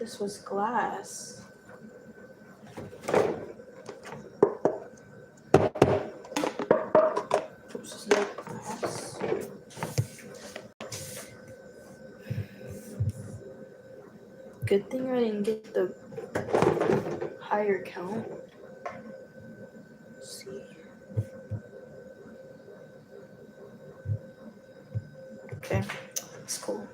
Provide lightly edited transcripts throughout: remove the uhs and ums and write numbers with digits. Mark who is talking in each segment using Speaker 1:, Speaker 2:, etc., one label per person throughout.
Speaker 1: this was glass. Oops, this is not glass. Good thing I didn't get the higher count. Let's see. Okay, it's cool.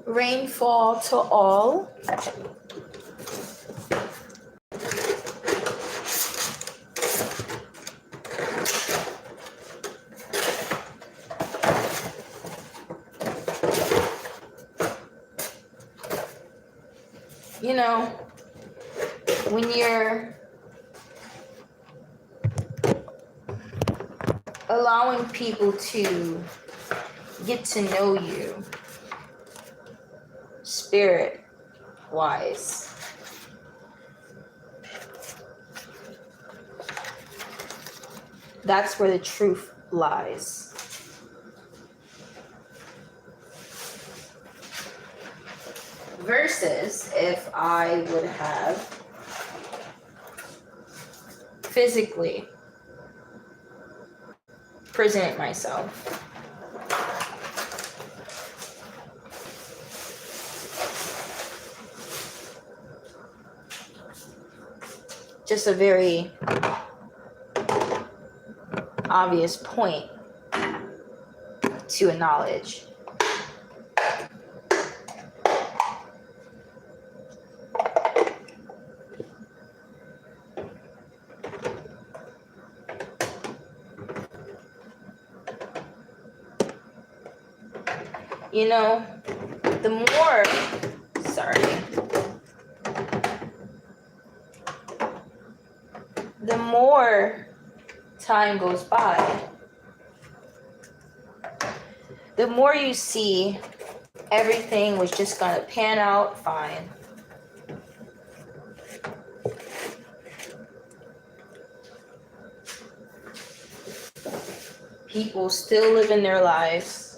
Speaker 1: Rainfall to all. You know, when you're allowing people to get to know you spirit wise, that's where the truth lies. Versus if I would have physically present myself. Just a very obvious point to acknowledge. You know, the more time goes by, the more you see everything was just gonna pan out fine. People still living their lives.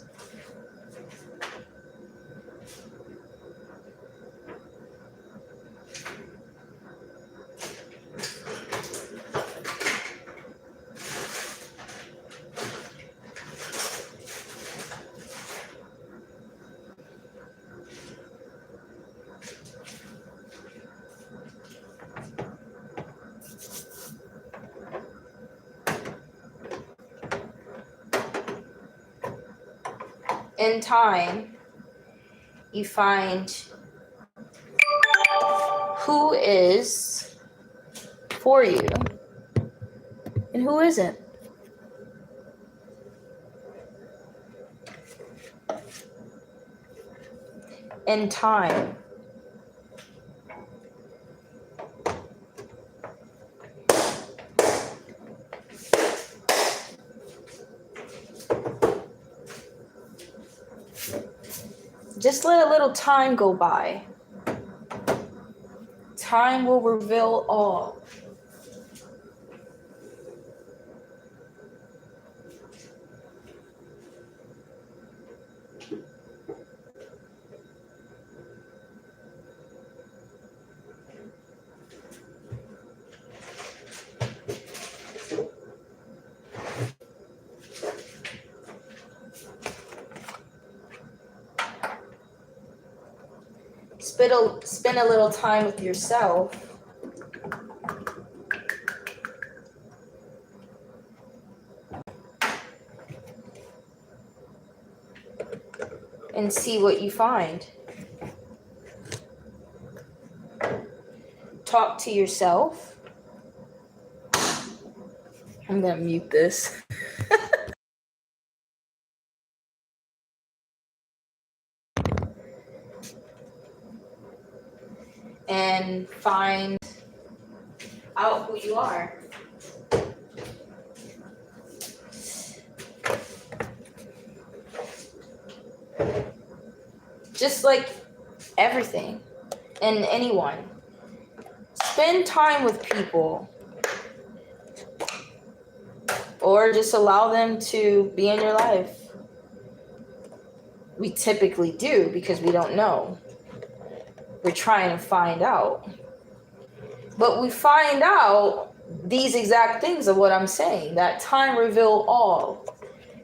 Speaker 1: In time, you find who is for you and who isn't. In time. Just let a little time go by. Time will reveal all. Spend a little time with yourself. And see what you find. Talk to yourself. I'm gonna mute this. And find out who you are. Just like everything and anyone. Spend time with people. Or just allow them to be in your life. We typically do because we don't know. We're trying to find out. But we find out these exact things of what I'm saying. That time reveal all.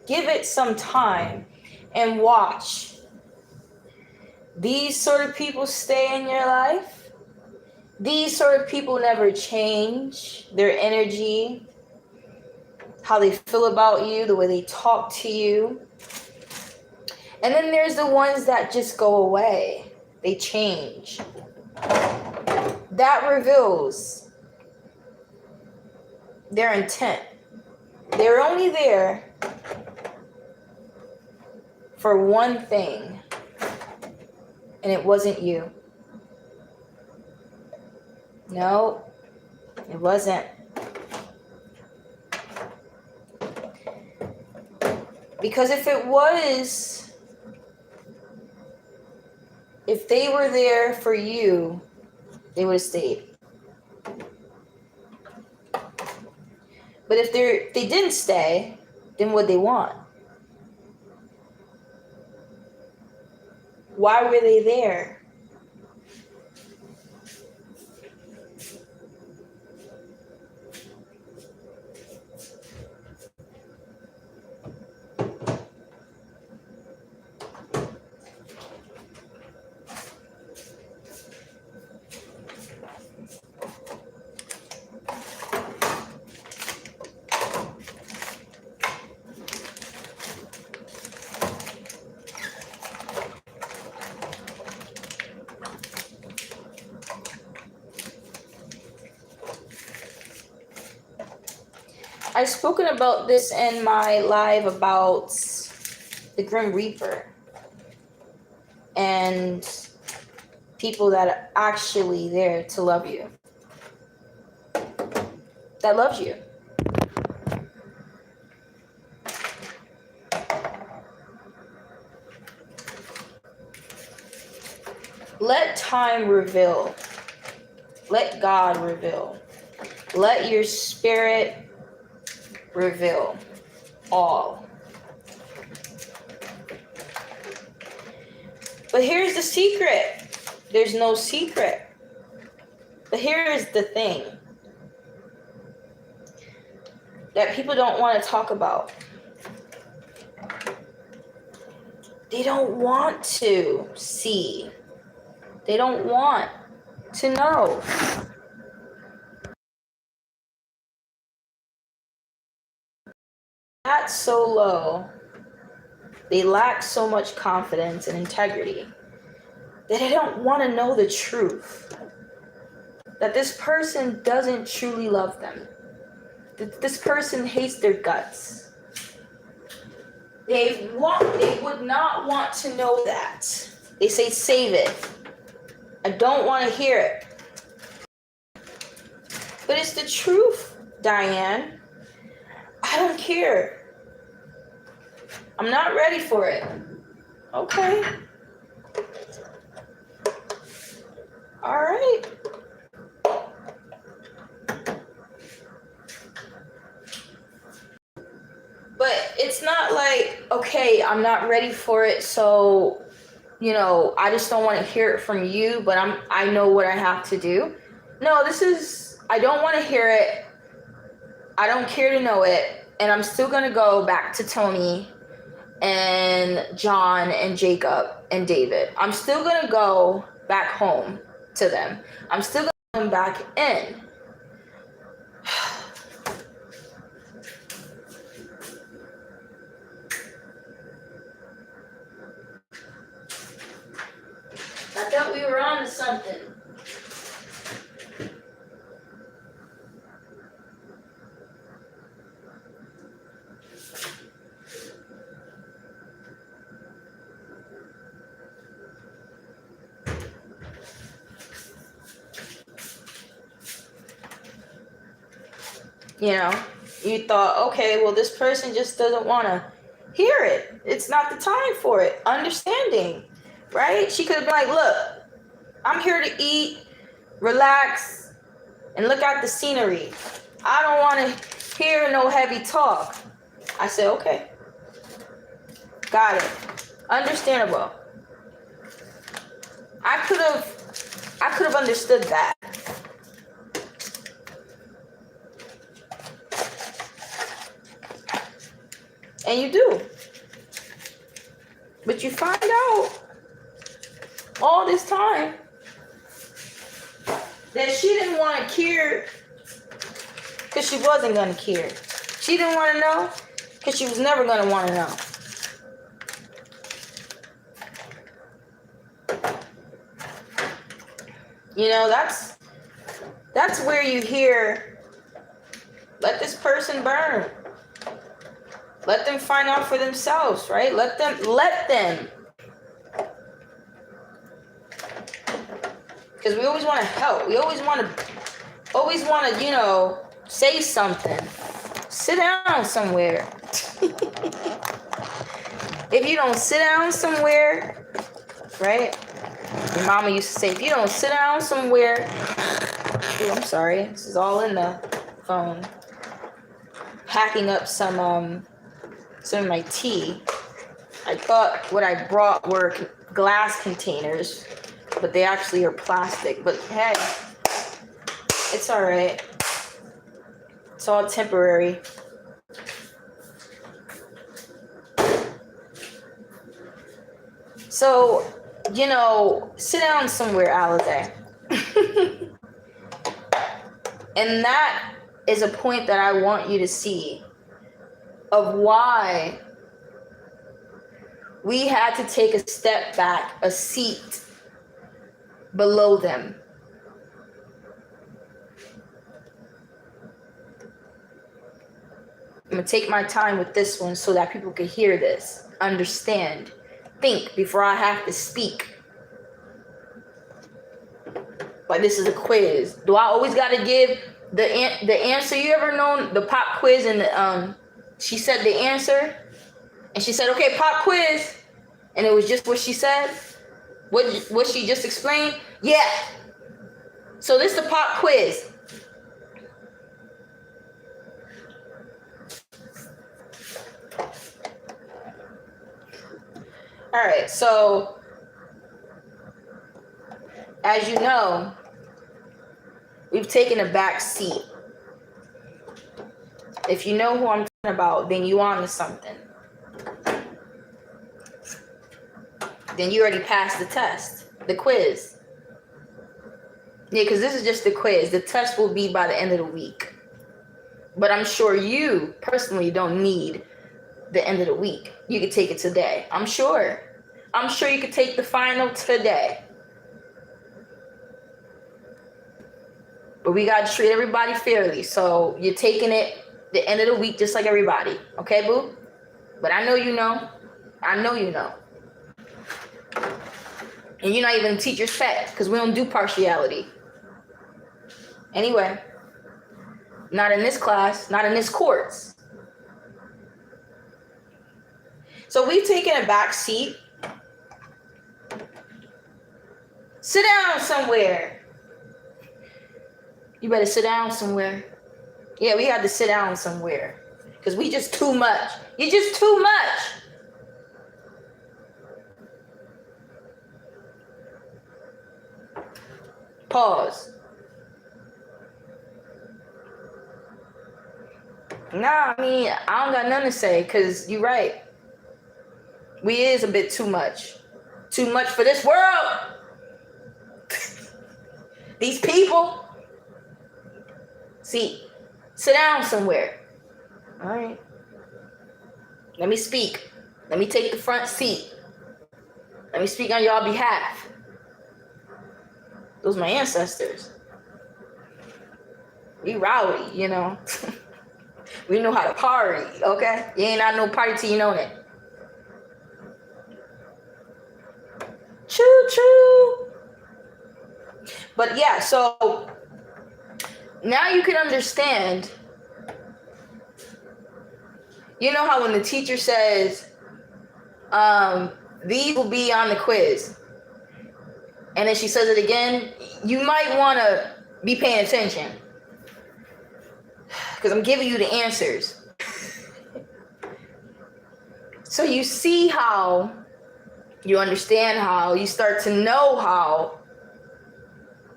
Speaker 1: Give it some time and watch. These sort of people stay in your life. These sort of people never change their energy, how they feel about you, the way they talk to you. And then there's the ones that just go away. They change. That reveals their intent. They're only there for one thing, and it wasn't you. No, it wasn't. Because if it was, if they were there for you, they would have stayed. But if they didn't stay, then what they want? Why were they there? I've spoken about this in my live about the Grim Reaper and people that are actually there to love you. That loves you. Let time reveal. Let God reveal. Let your spirit reveal all. But here's the secret. There's no secret. But here is the thing that people don't want to talk about. They don't want to see. They don't want to know. That's so low. They lack so much confidence and integrity that they don't want to know the truth. That this person doesn't truly love them. That this person hates their guts. They would not want to know that. They say, save it. I don't want to hear it. But it's the truth, Diane. I don't care. I'm not ready for it. Okay. All right. But it's not like, okay, I'm not ready for it, so, I just don't want to hear it from you, but I know what I have to do. No, I don't want to hear it. I don't care to know it. And I'm still going to go back to Tony and John and Jacob and David. I'm still going to go back home to them. I'm still going to come back in. I thought we were on to something. You thought, okay, well, this person just doesn't want to hear it. It's not the time for it. Understanding. right? She could have been like, look, I'm here to eat, relax, and look at the scenery. I don't want to hear no heavy talk. I said, okay. Got it. Understandable. I could have understood that. And you do. But you find out all this time that she didn't want to care because she wasn't going to care. She didn't want to know because she was never going to want to know. You know, that's where you hear, let this person burn. Let them find out for themselves, right? Let them. Because we always want to help. We always want to, you know, say something. Sit down somewhere. If you don't sit down somewhere, right? Your mama used to say, if you don't sit down somewhere, ooh, I'm sorry, this is all in the phone. Packing up some of my tea. I thought what I brought were glass containers, but they actually are plastic. But hey, it's all right. It's all temporary. So, you know, sit down somewhere, Alize. And that is a point that I want you to see of why we had to take a step back, a seat below them. I'm going to take my time with this one so that people can hear this, understand, think before I have to speak. Like this is a quiz. Do I always got to give the answer? You ever known the pop quiz and she said the answer and she said, okay, pop quiz. And it was just what she said. What she just explained. Yeah. So this is the pop quiz. All right. So as you know, we've taken a back seat. If you know who I'm talking about, then you on to something. Then you already passed the test, the quiz. Yeah, because this is just the quiz. The test will be by the end of the week. But I'm sure you personally don't need the end of the week. You could take it today. I'm sure you could take the final today. But we got to treat everybody fairly. So you're taking it the end of the week just like everybody. Okay, boo? But I know you know. I know you know. And you're not even a teacher's pet because we don't do partiality. Anyway, not in this class, not in this course. So we've taken a back seat. Sit down somewhere. You better sit down somewhere. Yeah, we had to sit down somewhere because we just too much. You're just too much. Pause. Nah, I mean, I don't got nothing to say because you're right. We is a bit too much. Too much for this world. These people. See, sit down somewhere. All right. Let me speak. Let me take the front seat. Let me speak on y'all behalf. Those are my ancestors. We rowdy, you know. We know how to party, okay? You ain't not no party till you know that. Choo choo. But yeah, so now you can understand. You know how when the teacher says, these will be on the quiz. And then she says it again. You might want to be paying attention, because I'm giving you the answers. So you see how, you understand how, you start to know how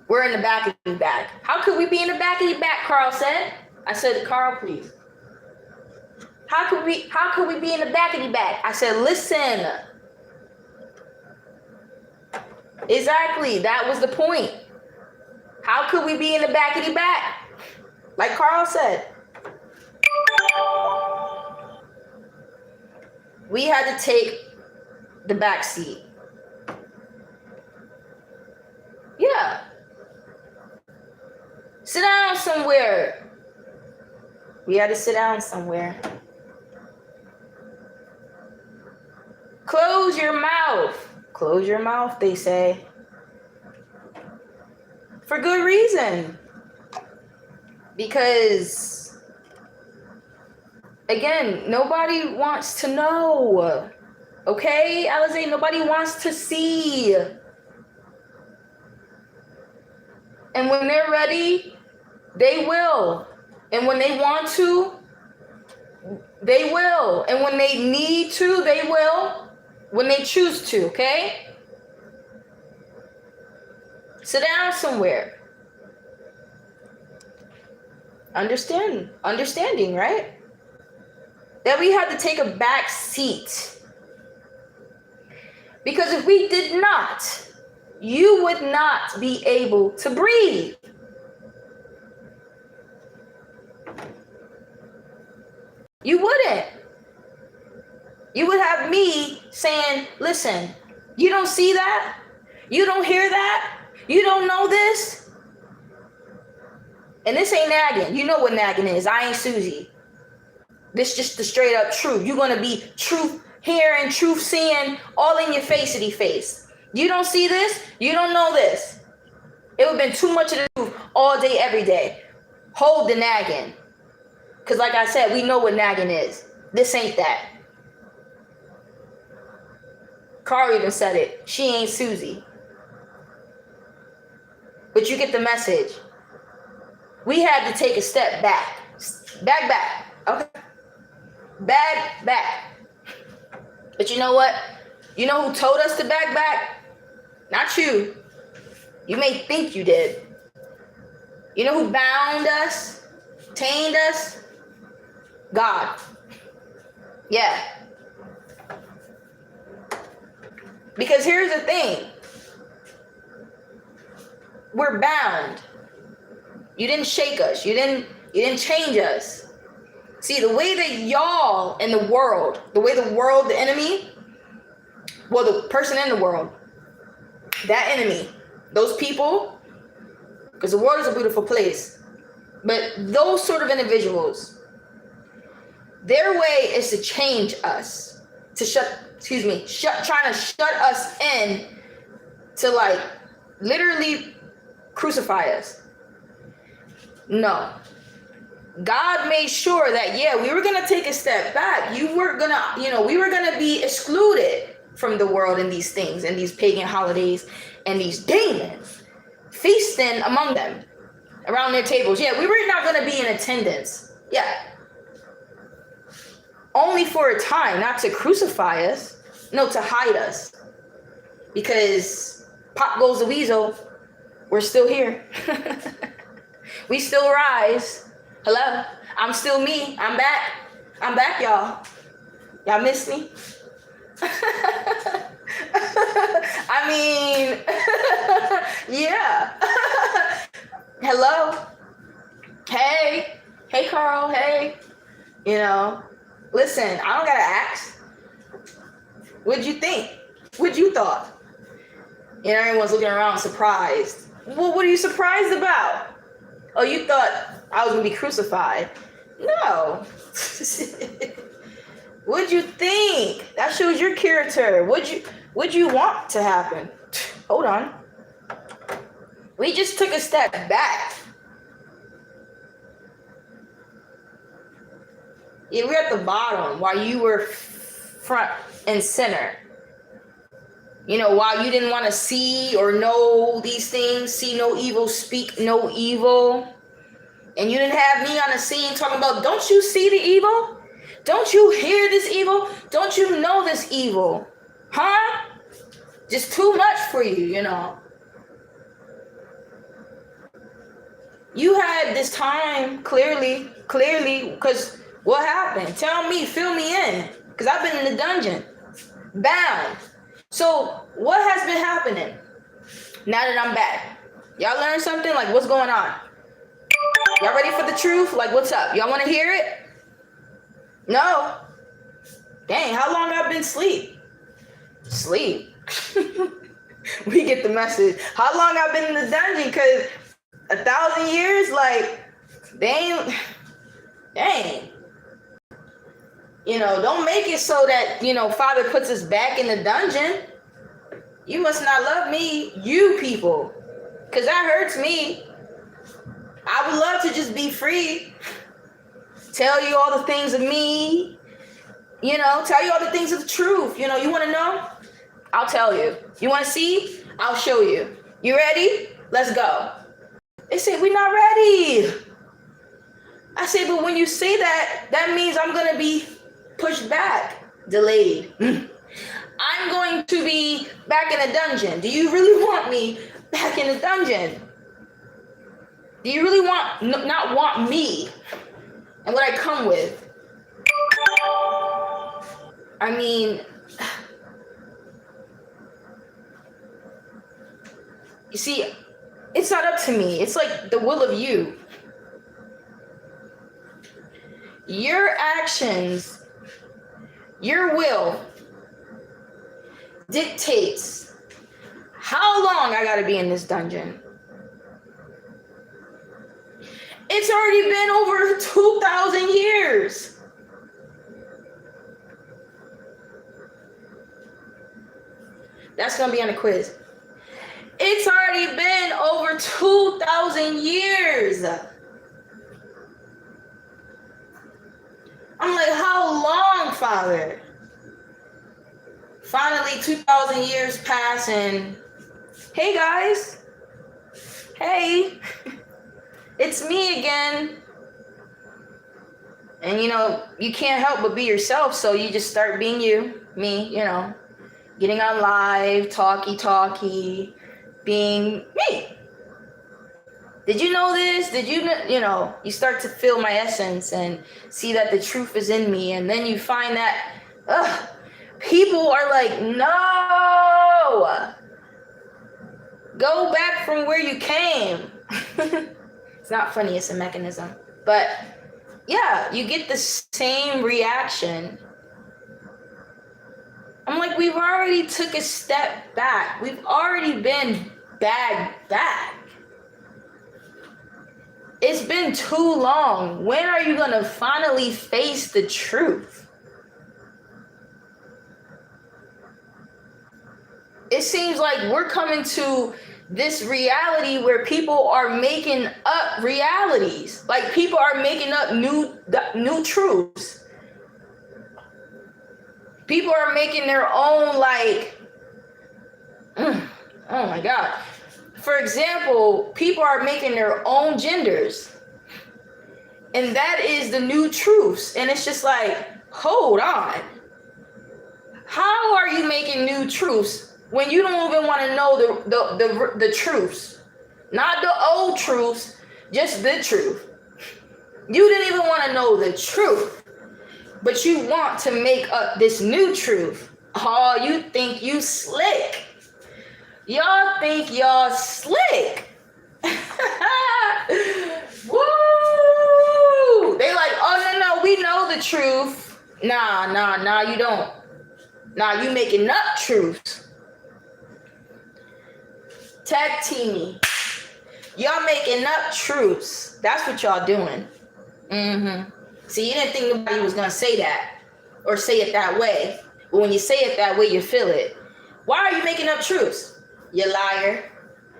Speaker 1: we're in the back of your back. How could we be in the back of your back, Carl said. I said, Carl, please. How could we be in the back of your back? I said, listen. Exactly, that was the point. How could we be in the back of your back? Like Carl said. We had to take the back seat. Yeah. Sit down somewhere. We had to sit down somewhere. Close your mouth. Close your mouth, they say. For good reason. Because, again, nobody wants to know. Okay, Alize, nobody wants to see. And when they're ready, they will. And when they want to, they will. And when they need to, they will. When they choose to, okay? Sit down somewhere. Understanding, right? That we had to take a back seat. Because if we did not, you would not be able to breathe. You wouldn't. You would have me saying, listen, you don't see that? You don't hear that? You don't know this? And this ain't nagging. You know what nagging is. I ain't Susie. This just the straight up truth. You're going to be truth hearing, truth seeing, all in your face-ity face. You don't see this? You don't know this. It would have been too much of the truth all day, every day. Hold the nagging. Because like I said, we know what nagging is. This ain't that. Carl even said it. She ain't Susie. But you get the message. We had to take a step back. Back. Okay. Back. But you know what? You know who told us to back? Not you. You may think you did. You know who bound us? Tamed us? God. Yeah. Because here's the thing. We're bound. You didn't shake us. You didn't change us. See, the way that y'all in the world, the enemy, well, the person in the world, that enemy, those people, because the world is a beautiful place, but those sort of individuals, their way is to change us, to trying to shut us in, to like literally crucify us. No. God made sure that, yeah, we were going to take a step back. We were going to be excluded from the world and these things and these pagan holidays and these demons feasting among them around their tables. Yeah, we were not going to be in attendance. Yeah. Only for a time, not to crucify us. No, to hide us. Because pop goes the weasel. We're still here. We still rise. Hello? I'm still me. I'm back, y'all. Y'all miss me? I mean, yeah. Hello? Hey, Carl. Hey. Listen, I don't gotta ask. What'd you think? What'd you thought? Everyone's looking around surprised. Well, what are you surprised about? Oh, you thought I was gonna be crucified? No. What'd you think? That shows your character. What'd you want to happen? Hold on. We just took a step back. Yeah, we're at the bottom while you were front and center. You know, while you didn't want to see or know these things, see no evil, speak no evil. And you didn't have me on the scene talking about, don't you see the evil? Don't you hear this evil? Don't you know this evil? Huh? Just too much for you, you know. You had this time clearly, because what happened? Tell me, fill me in. Because I've been in the dungeon, bound. So what has been happening now that I'm back? Y'all learned something? Like, what's going on? Y'all ready for the truth? Like, what's up? Y'all want to hear it? No? Dang, how long I've been asleep? Sleep. We get the message. How long I've been in the dungeon? Because 1,000 years? Like, dang. You know, don't make it so that, you know, Father puts us back in the dungeon. You must not love me, you people. Because that hurts me. I would love to just be free. Tell you all the things of me. You know, tell you all the things of the truth. You know, you want to know? I'll tell you. You want to see? I'll show you. You ready? Let's go. They say, we're not ready. I say, but when you say that, that means I'm going to be pushed back, delayed. I'm going to be back in a dungeon. Do you really want me back in a dungeon? Do you really not want me and what I come with? I mean, you see, it's not up to me. It's like the will of you. Your actions, your will dictates how long I gotta be in this dungeon. It's already been over 2,000 years. That's gonna be on the quiz. It's already been over 2,000 years. I'm like, how long, Father? Finally, 2,000 years pass and, hey guys, hey, it's me again. And you know, you can't help but be yourself, so you just start being me, you know, getting on live, talky, being me. Did you know this? Did you know, you know, you start to feel my essence and see that the truth is in me. And then you find that, people are like, no, go back from where you came. It's not funny, it's a mechanism. But yeah, you get the same reaction. I'm like, we've already took a step back. We've already been back. It's been too long. When are you gonna finally face the truth? It seems like we're coming to this reality where people are making up realities. Like people are making up new truths. People are making their own, like, oh my God. For example, people are making their own genders. And that is the new truths. And it's just like, hold on. How are you making new truths when you don't even want to know the truths? Not the old truths, just the truth. You didn't even want to know the truth, but you want to make up this new truth. Oh, you think you slick. Y'all think y'all slick. Woo! They like, oh, no, we know the truth. Nah, you don't. Nah, you making up truths. Tag teaming. Y'all making up truths. That's what y'all doing. See, you didn't think nobody was going to say that or say it that way. But when you say it that way, you feel it. Why are you making up truths? You liar.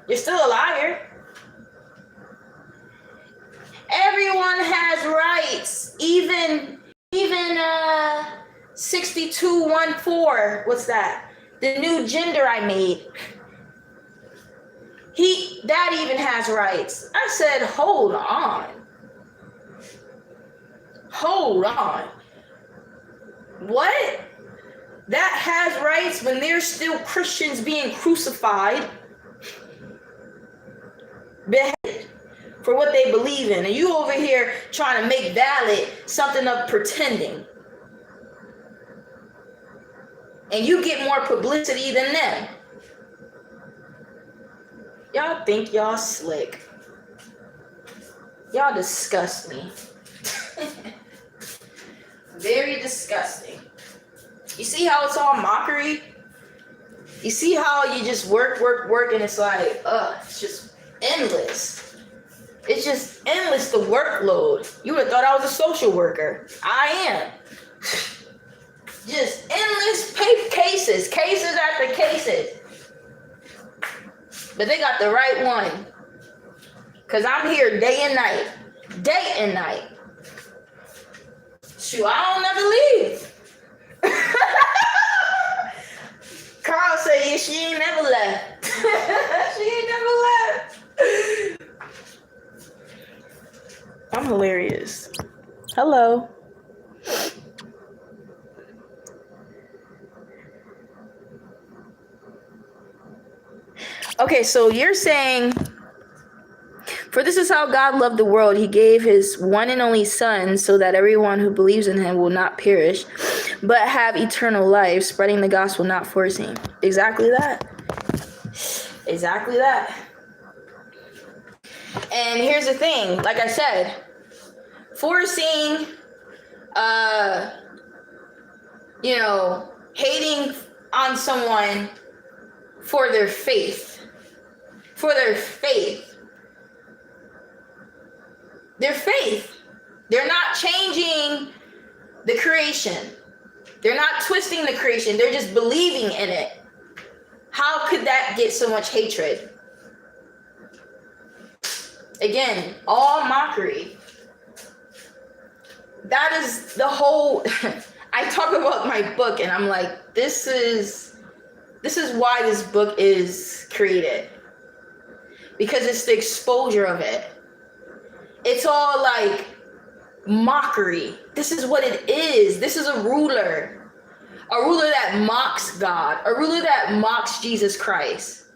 Speaker 1: You're still a liar. Everyone has rights. Even 6214. What's that? The new gender I made, that even has rights. I said, hold on. What? That has rights when there's still Christians being crucified, beheaded for what they believe in. And you over here trying to make valid something of pretending. And you get more publicity than them. Y'all think y'all slick. Y'all disgust me. Very disgusting. You see how it's all mockery? You see how you just work, and it's like, it's just endless. It's just endless, the workload. You would have thought I was a social worker. I am. Just endless cases after cases. But they got the right one. Because I'm here day and night. Shoot, I don't never leave. Carl said, yeah, she ain't never left. She ain't never left. I'm hilarious. Hello. Okay, so you're saying, for this is how God loved the world. He gave his one and only son so that everyone who believes in him will not perish, but have eternal life, spreading the gospel, not forcing. Exactly that. Exactly that. And here's the thing, like I said, forcing, hating on someone for their faith. Their faith. They're not changing the creation. They're not twisting the creation. They're just believing in it. How could that get so much hatred? Again, all mockery. That is the whole... I talk about my book and I'm like, this is why this book is created. Because it's the exposure of it. It's all like mockery. This is what it is. This is a ruler. A ruler that mocks God. A ruler that mocks Jesus Christ.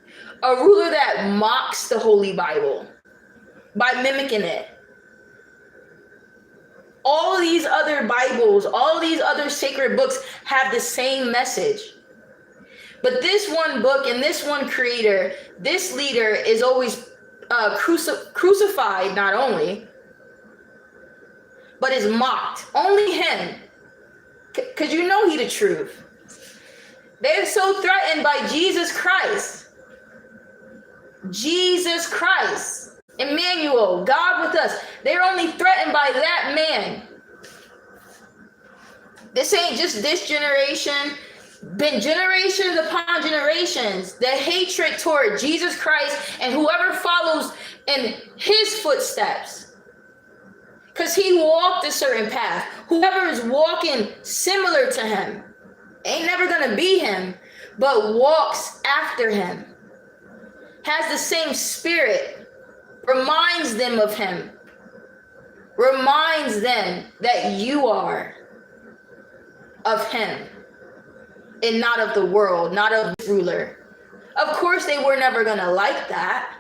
Speaker 1: A ruler that mocks the Holy Bible by mimicking it. All of these other Bibles, all of these other sacred books have the same message. But this one book and this one creator, this leader is always crucified, not only, but is mocked. Only him. Because you know he the truth. They're so threatened by Jesus Christ. Jesus Christ. Emmanuel, God with us. They're only threatened by that man. This ain't just this generation. Been generations upon generations, the hatred toward Jesus Christ and whoever follows in his footsteps. Because he walked a certain path. Whoever is walking similar to him ain't never going to be him, but walks after him. Has the same spirit. Reminds them of him. Reminds them that you are of him. And not of the world, not of the ruler. Of course, they were never going to like that.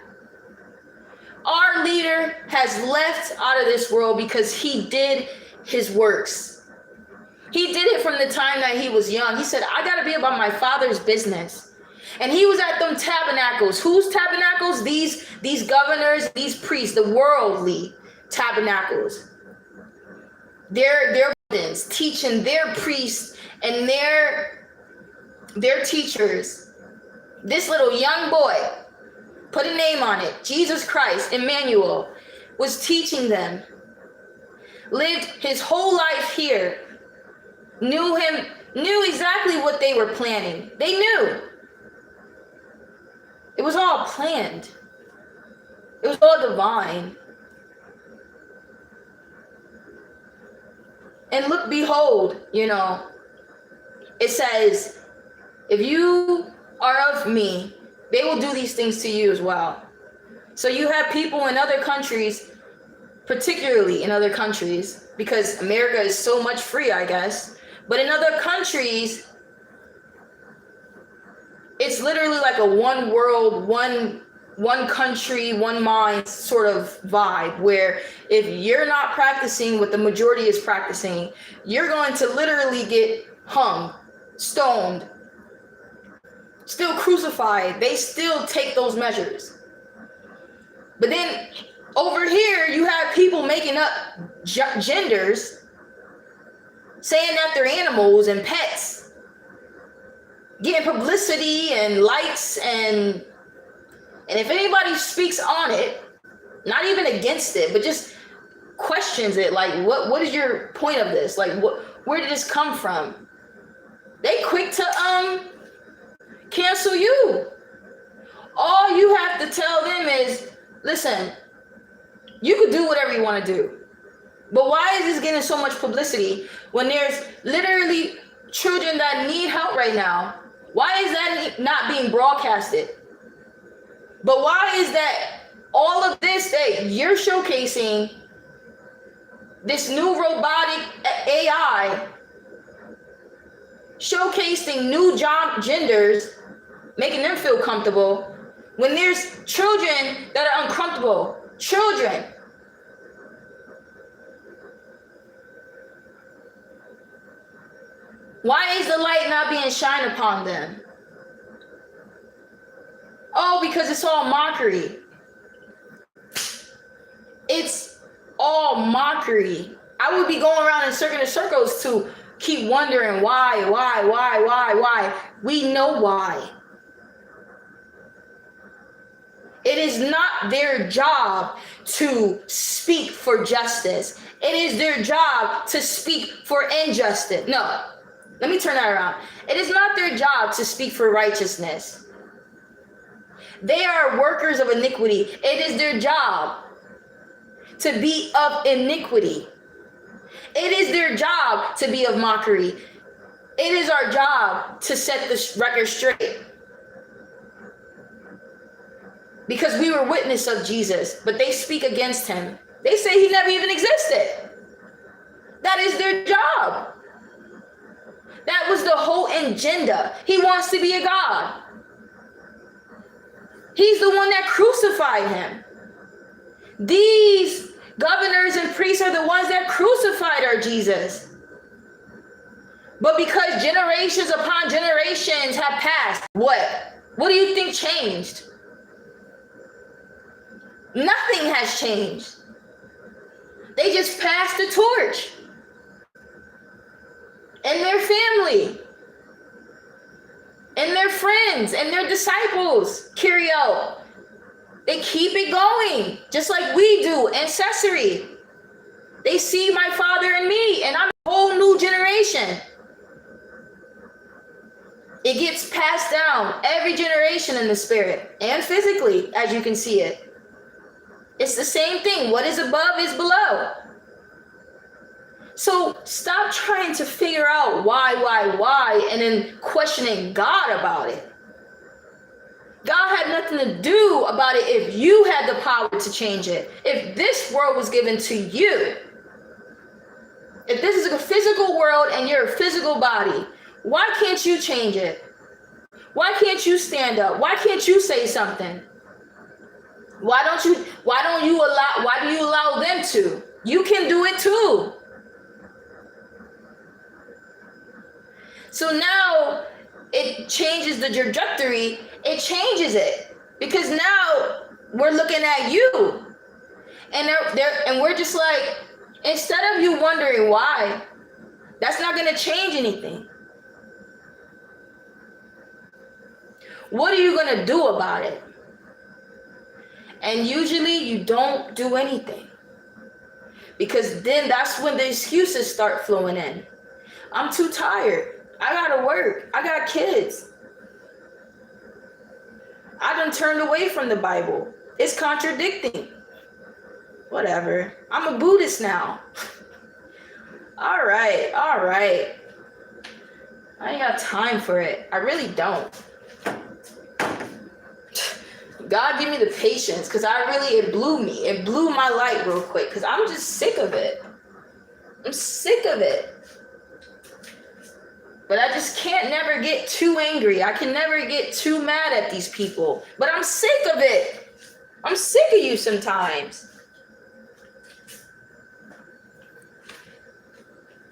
Speaker 1: Our leader has left out of this world because he did his works. He did it from the time that he was young. He said, I got to be about my Father's business. And he was at them tabernacles. Whose tabernacles? These governors, these priests, the worldly tabernacles. Their teaching their priests and their teachers. This little young boy, put a name on it, Jesus Christ, Emmanuel, was teaching them. Lived his whole life here. Knew him, knew exactly what they were planning. They knew. It was all planned. It was all divine. And look, behold, it says, If you are of me, they will do these things to you as well. So you have people in other countries, particularly in other countries, because America is so much free, I guess. But in other countries, it's literally like a one world, one country, one mind sort of vibe, where if you're not practicing what the majority is practicing, you're going to literally get hung, stoned, still crucified. They still take those measures. But then over here, you have people making up genders, saying that they're animals and pets, getting publicity and likes, and if anybody speaks on it, not even against it, but just questions it, like, what is your point of this? Like, where did this come from? They quick to cancel you. All you have to tell them is, listen, you could do whatever you want to do, but why is this getting so much publicity when there's literally children that need help right now? Why is that not being broadcasted? But why is that all of this that you're showcasing, this new robotic AI, showcasing new genders, making them feel comfortable, when there's children that are uncomfortable? Children. Why is the light not being shined upon them? Oh, because it's all mockery. It's all mockery. I would be going around in circles to keep wondering why. We know why. It is not their job to speak for justice. It is their job to speak for injustice. No, let me turn that around. It is not their job to speak for righteousness. They are workers of iniquity. It is their job to be of iniquity. It is their job to be of mockery. It is our job to set this record straight. Because we were witness of Jesus, but they speak against him. They say he never even existed. That is their job. That was the whole agenda. He wants to be a God. He's the one that crucified him. These governors and priests are the ones that crucified our Jesus. But because generations upon generations have passed, what? What do you think changed? Nothing has changed. They just passed the torch. And their family, and their friends, and their disciples carry out. They keep it going, just like we do, ancestry. They see my father and me, and I'm a whole new generation. It gets passed down every generation in the spirit and physically, as you can see it. It's the same thing. What is above is below. So stop trying to figure out why, and then questioning God about it. God had nothing to do about it if you had the power to change it. If this world was given to you, if this is a physical world and you're a physical body, why can't you change it? Why can't you stand up? Why can't you say something? Why do you allow them to? You can do it too. So now it changes the trajectory. It changes it because now we're looking at you, and we're just like, instead of you wondering why, that's not going to change anything. What are you going to do about it? And usually you don't do anything, because then that's when the excuses start flowing in. I'm too tired. I gotta work. I got kids. I done turned away from the Bible. It's contradicting. Whatever. I'm a Buddhist now. All right. I ain't got time for it. I really don't. God give me the patience, because it blew me. It blew my light real quick, because I'm just sick of it. I'm sick of it. But I just can't never get too angry. I can never get too mad at these people. But I'm sick of it. I'm sick of you sometimes.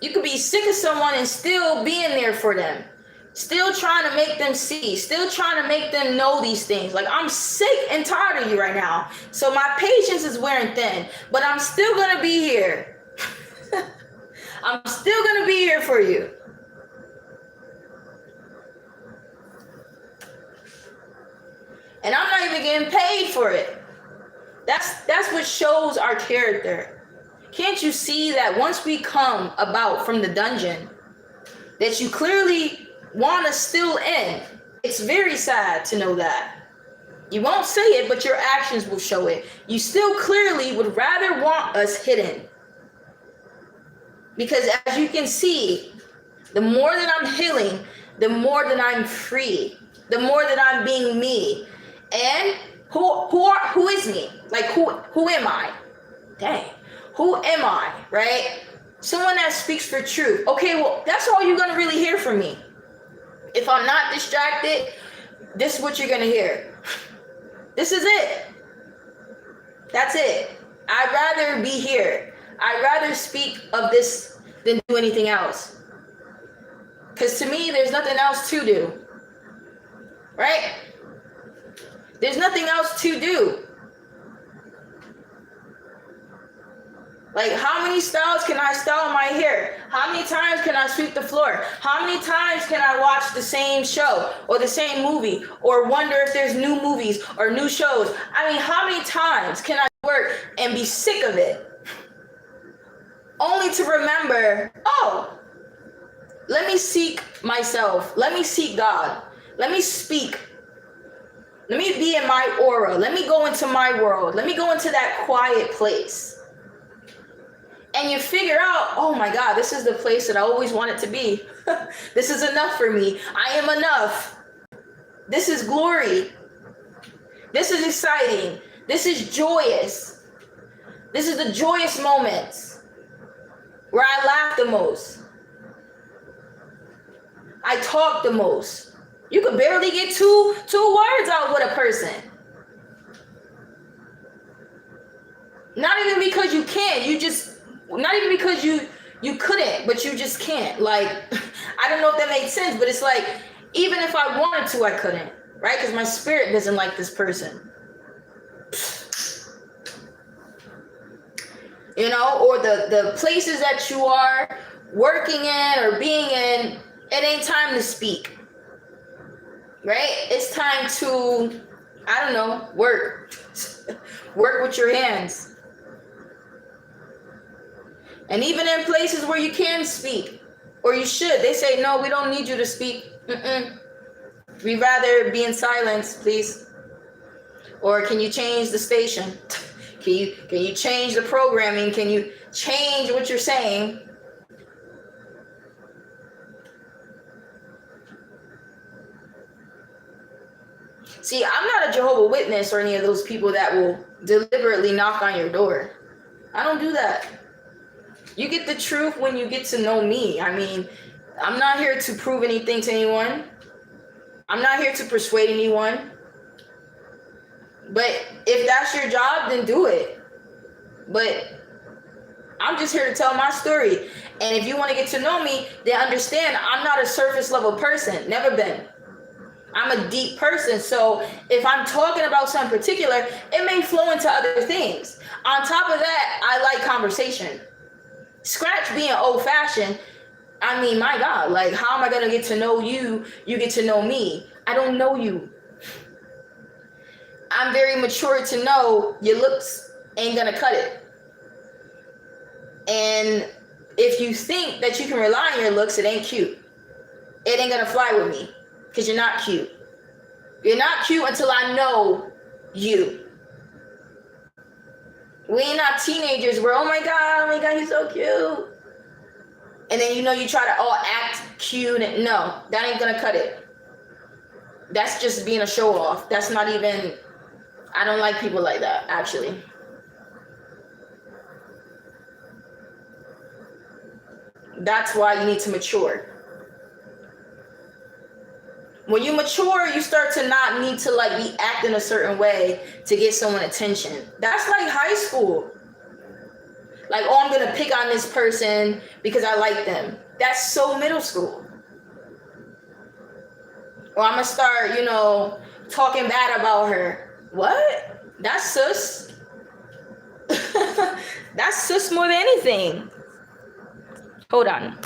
Speaker 1: You could be sick of someone and still being there for them. Still trying to make them see. Still trying to make them know these things. Like, I'm sick and tired of you right now. So my patience is wearing thin. But I'm still going to be here. I'm still going to be here for you. And I'm not even getting paid for it. That's what shows our character. Can't you see that once we come about from the dungeon, that you clearly want us still in? It's very sad to know that. You won't say it, but your actions will show it. You still clearly would rather want us hidden. Because as you can see, the more that I'm healing, the more that I'm free. The more that I'm being me. And who is me? Like, who am I? Dang. Who am I, right? Someone that speaks for truth. Okay, well, that's all you're going to really hear from me. If I'm not distracted, this is what you're going to hear. This is it. That's it. I'd rather be here. I'd rather speak of this than do anything else. Because to me, there's nothing else to do. Right? There's nothing else to do. Like, how many styles can I style my hair? How many times can I sweep the floor? How many times can I watch the same show or the same movie or wonder if there's new movies or new shows? I mean, how many times can I work and be sick of it? Only to remember, oh, let me seek myself. Let me seek God. Let me speak. Let me be in my aura. Let me go into my world. Let me go into that quiet place. And you figure out, oh my God, this is the place that I always wanted to be. This is enough for me. I am enough. This is glory. This is exciting. This is joyous. This is the joyous moments where I laugh the most. I talk the most. You could barely get two words out with a person. Not even because you can't, not even because you couldn't, but you just can't. Like, I don't know if that makes sense, but it's like, even if I wanted to, I couldn't, right? Because my spirit doesn't like this person. You know, or the places that you are working in or being in, it ain't time to speak, right? It's time to, I don't know, work. Work with your hands. And even in places where you can speak, or you should, they say, no, we don't need you to speak. We'd rather be in silence, please. Or can you change the station? Can you change the programming? Can you change what you're saying? See, I'm not a Jehovah's Witness or any of those people that will deliberately knock on your door. I don't do that. You get the truth when you get to know me. I mean, I'm not here to prove anything to anyone. I'm not here to persuade anyone. But if that's your job, then do it. But I'm just here to tell my story. And if you want to get to know me, then understand I'm not a surface level person. Never been. I'm a deep person. So if I'm talking about something particular, it may flow into other things. On top of that, I like conversation. Scratch being old fashioned. I mean, my God, like, how am I going to get to know you? You get to know me. I don't know you. I'm very mature to know your looks ain't going to cut it. And if you think that you can rely on your looks, it ain't cute. It ain't going to fly with me because you're not cute. You're not cute until I know you. We ain't not teenagers where, oh my God, he's so cute. And then you try to all act cute. And no, that ain't gonna cut it. That's just being a show off. That's not even. I don't like people like that, actually. That's why you need to mature. When you mature, you start to not need to like be acting a certain way to get someone attention. That's like high school. Like, oh, I'm gonna pick on this person because I like them. That's so middle school. Or I'm gonna start, talking bad about her. What? That's sus. That's sus more than anything. Hold on.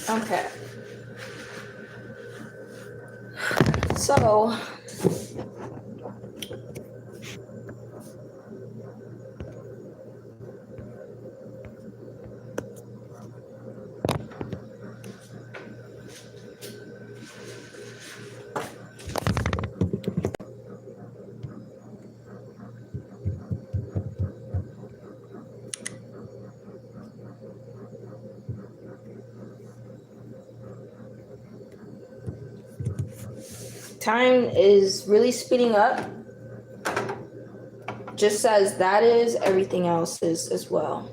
Speaker 1: Okay. So, time is really speeding up, just as that is, everything else is as well.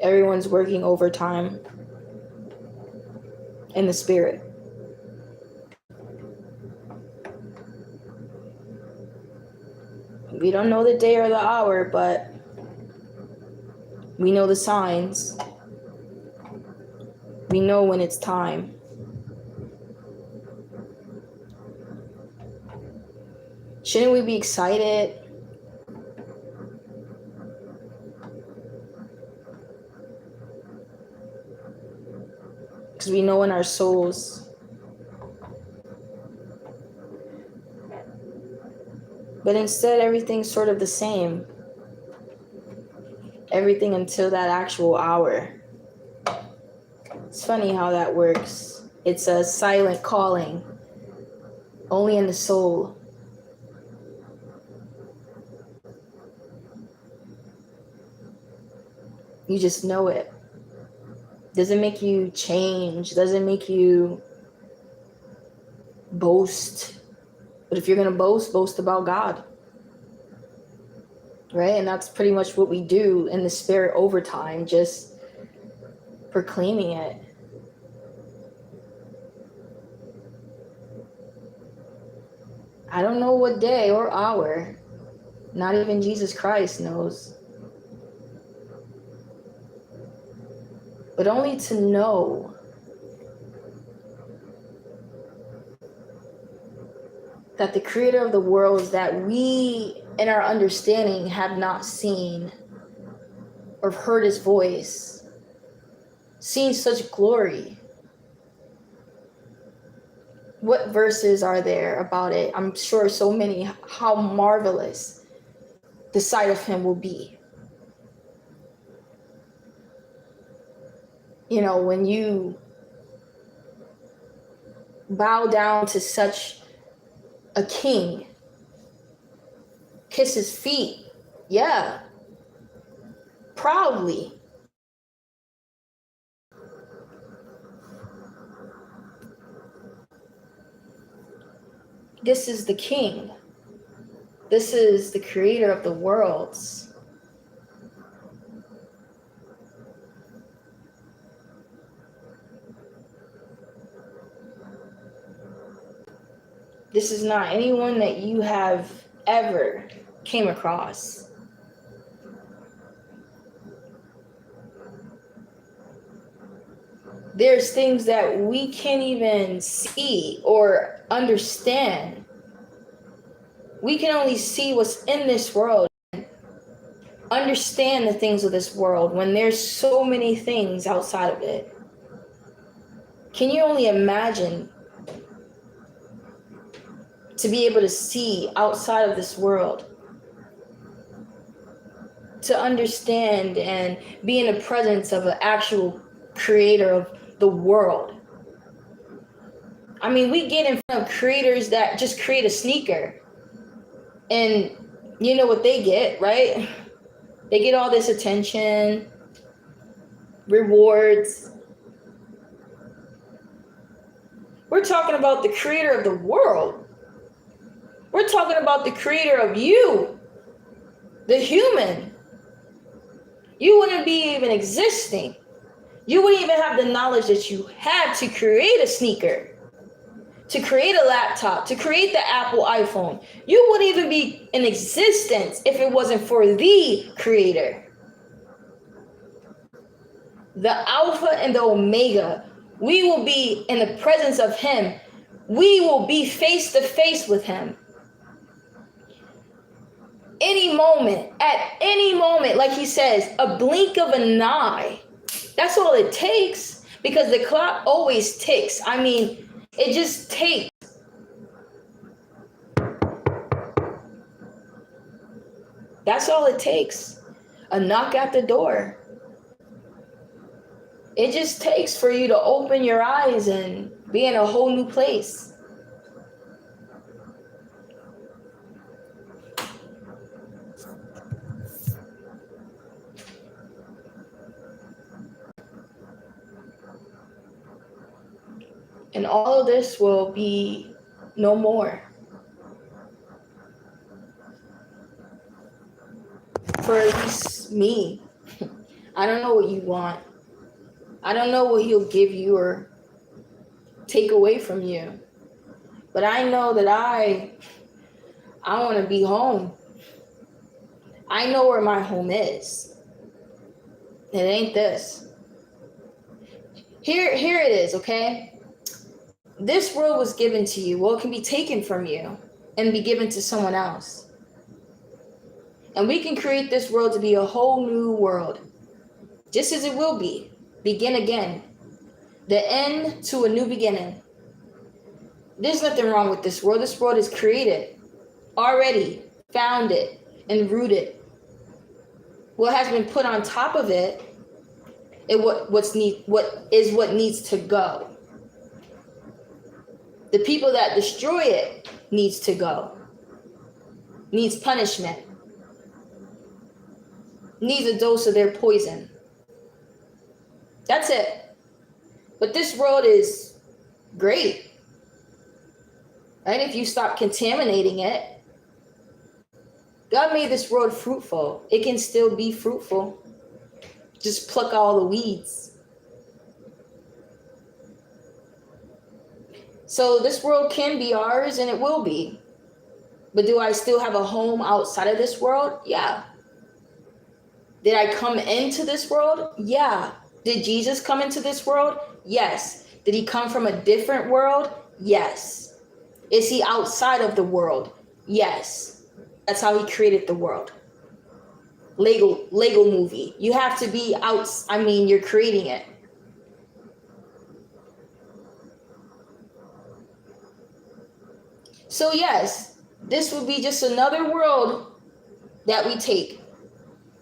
Speaker 1: Everyone's working overtime in the spirit. We don't know the day or the hour, but we know the signs. We know when it's time. Shouldn't we be excited? Because we know in our souls. But instead, everything's sort of the same. Everything until that actual hour. It's funny how that works. It's a silent calling, only in the soul. You just know it. Doesn't make you change, doesn't make you boast. But if you're going to boast about God. Right? And that's pretty much what we do in the spirit overtime, just proclaiming it. I don't know what day or hour. Not even Jesus Christ knows. But only to know that the creator of the worlds that we in our understanding have not seen or heard his voice, seen such glory. What verses are there about it? I'm sure so many, how marvelous the sight of him will be. You know, when you bow down to such a king, kiss his feet, yeah, proudly. This is the king. This is the creator of the worlds. This is not anyone that you have ever came across. There's things that we can't even see or understand. We can only see what's in this world, understand the things of this world when there's so many things outside of it. Can you only imagine to be able to see outside of this world? To understand and be in the presence of an actual creator of the world. I mean, we get in front of creators that just create a sneaker. And you know what they get, right? They get all this attention, rewards. We're talking about the creator of the world. We're talking about the creator of you, the human. You wouldn't be even existing. You wouldn't even have the knowledge that you had to create a sneaker, to create a laptop, to create the Apple iPhone. You wouldn't even be in existence if it wasn't for the creator. The Alpha and the Omega. We will be in the presence of him. We will be face to face with him. Any moment, at any moment, like he says, a blink of an eye. That's all it takes, because the clock always ticks. I mean, it just takes. That's all it takes. A knock at the door. It just takes for you to open your eyes and be in a whole new place. And all of this will be no more. For at least me. I don't know what you want. I don't know what he'll give you or take away from you. But I know that I want to be home. I know where my home is. It ain't this. Here it is, okay? This world was given to you. Well, it can be taken from you and be given to someone else. And we can create this world to be a whole new world, just as it will be. Begin again. The end to a new beginning. There's nothing wrong with this world. This world is created, already founded and rooted. What has been put on top of it, what needs to go. The people that destroy it needs to go. Needs punishment. Needs a dose of their poison. That's it. But this world is great. Right? If you stop contaminating it. God made this world fruitful. It can still be fruitful. Just pluck all the weeds. So this world can be ours, and it will be. But do I still have a home outside of this world? Yeah. Did I come into this world? Yeah. Did Jesus come into this world? Yes. Did he come from a different world? Yes. Is he outside of the world? Yes. That's how he created the world. Lego movie. You have to be out. I mean, you're creating it. So yes, this would be just another world that we take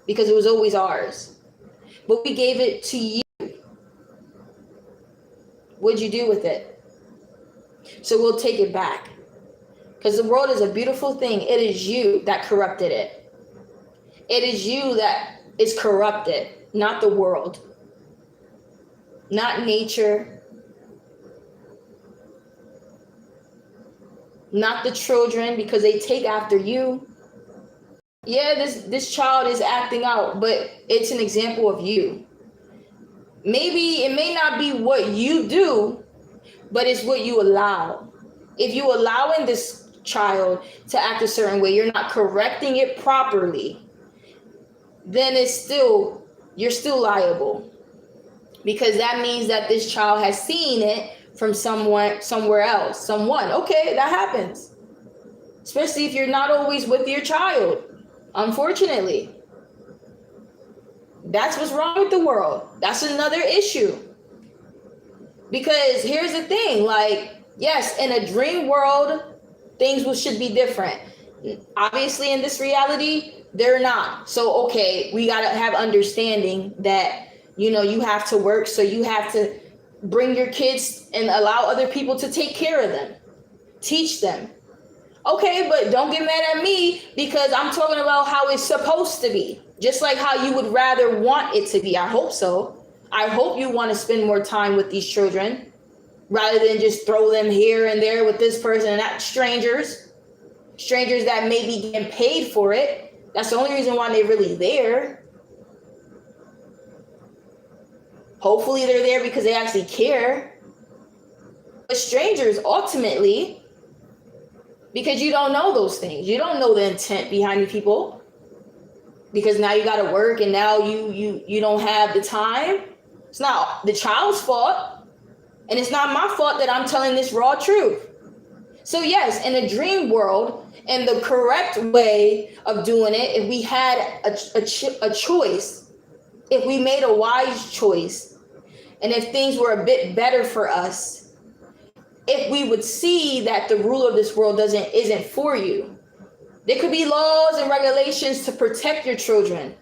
Speaker 1: because it was always ours. But we gave it to you. What'd you do with it? So we'll take it back. Because the world is a beautiful thing. It is you that corrupted it. It is you that is corrupted, not the world. Not nature. Not the children, because they take after you. Yeah, this child is acting out, but it's an example of you. Maybe it may not be what you do, but it's what you allow. If you allowing this child to act a certain way, you're not correcting it properly, then you're still liable. Because that means that this child has seen it from somewhere else. Okay, that happens. Especially if you're not always with your child. Unfortunately. That's what's wrong with the world. That's another issue. Because here's the thing, yes, in a dream world, things should be different. Obviously, in this reality, they're not. So, okay, we got to have understanding that, you have to work, so you have to bring your kids and allow other people to take care of them. Teach them. Okay, but don't get mad at me because I'm talking about how it's supposed to be. Just like how you would rather want it to be. I hope so. I hope you want to spend more time with these children rather than just throw them here and there with this person and that. Strangers that may be getting paid for it. That's the only reason why they're really there. Hopefully they're there because they actually care. But strangers, ultimately, because you don't know those things. You don't know the intent behind you people. Because now you got to work and now you don't have the time. It's not the child's fault. And it's not my fault that I'm telling this raw truth. So yes, in a dream world, and the correct way of doing it, if we had a choice, if we made a wise choice, and if things were a bit better for us, if we would see that the rule of this world isn't for you. There could be laws and regulations to protect your children,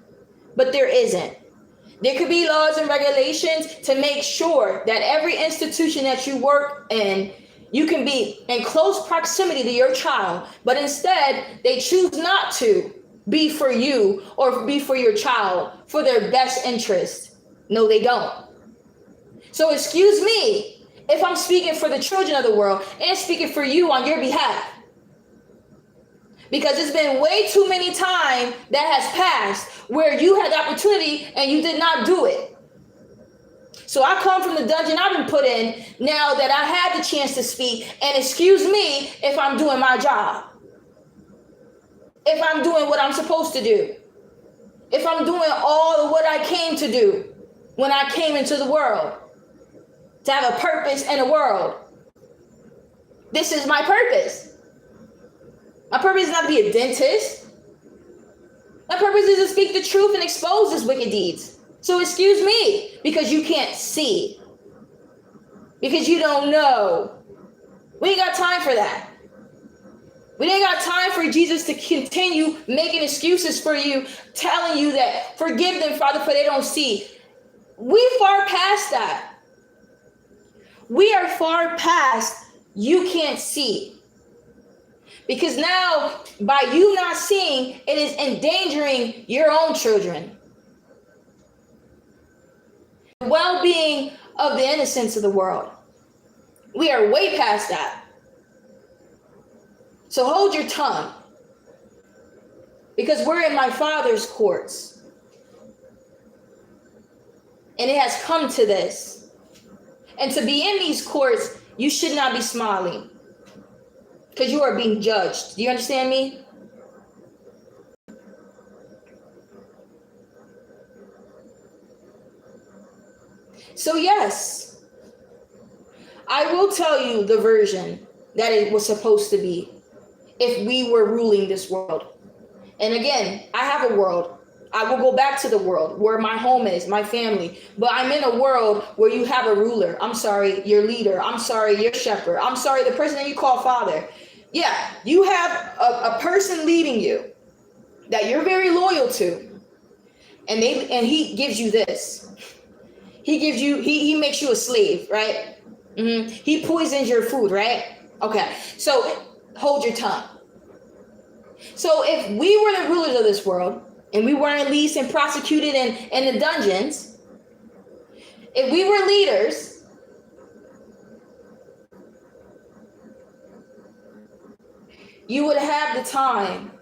Speaker 1: but there isn't. There could be laws and regulations to make sure that every institution that you work in, you can be in close proximity to your child, but instead they choose not to be for you or be for your child for their best interest. No, they don't. So excuse me if I'm speaking for the children of the world and speaking for you on your behalf. Because it's been way too many times that has passed where you had the opportunity and you did not do it. So I come from the dungeon I've been put in now that I had the chance to speak, and excuse me if I'm doing my job. If I'm doing what I'm supposed to do. If I'm doing all of what I came to do when I came into the world. To have a purpose in the world. This is my purpose. My purpose is not to be a dentist. My purpose is to speak the truth and expose his wicked deeds. So excuse me, because you can't see. Because you don't know. We ain't got time for that. We ain't got time for Jesus to continue making excuses for you, telling you that forgive them, Father, for they don't see. We far past that. We are far past you can't see. Because now, by you not seeing, it is endangering your own children. The well-being of the innocents of the world. We are way past that. So hold your tongue. Because we're in my Father's courts. And it has come to this. And to be in these courts, you should not be smiling. Because you are being judged. Do you understand me? So yes, I will tell you the version that it was supposed to be if we were ruling this world. And again, I have a world. I will go back to the world where my home is, my family. But I'm in a world where you have a ruler. I'm sorry, your leader. I'm sorry, your shepherd. I'm sorry, the person that you call father. Yeah, you have a person leading you that you're very loyal to. And he gives you this. He makes you a slave, right? Mm-hmm. He poisons your food, right? Okay, so hold your tongue. So if we were the rulers of this world, and we weren't released and prosecuted in the dungeons, if we were leaders, you would have the time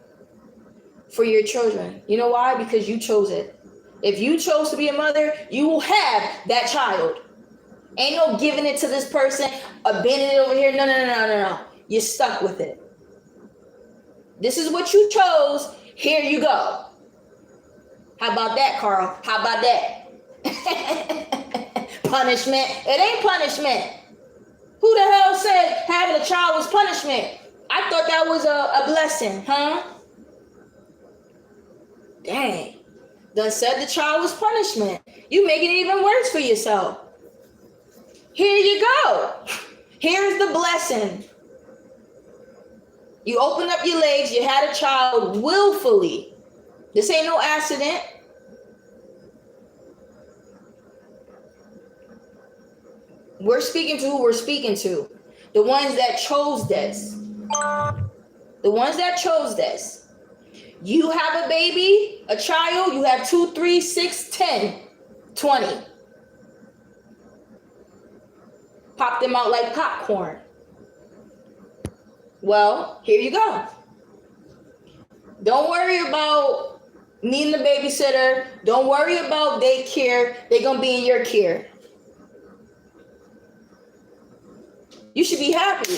Speaker 1: for your children. You know why? Because you chose it. If you chose to be a mother, you will have that child. Ain't no giving it to this person, abandoning it over here. No. You're stuck with it. This is what you chose. Here you go. How about that, Carl? How about that? Punishment. It ain't punishment. Who the hell said having a child was punishment? I thought that was a blessing, huh? Dang. Done said the child was punishment. You making it even worse for yourself. Here you go. Here's the blessing. You opened up your legs, you had a child willfully. This ain't no accident. We're speaking to who we're speaking to. The ones that chose this. The ones that chose this. You have a baby, a child, you have 2, 3, 6, 10, 20. Pop them out like popcorn. Well, here you go. Don't worry about needing a babysitter. Don't worry about daycare. They're going to be in your care. You should be happy.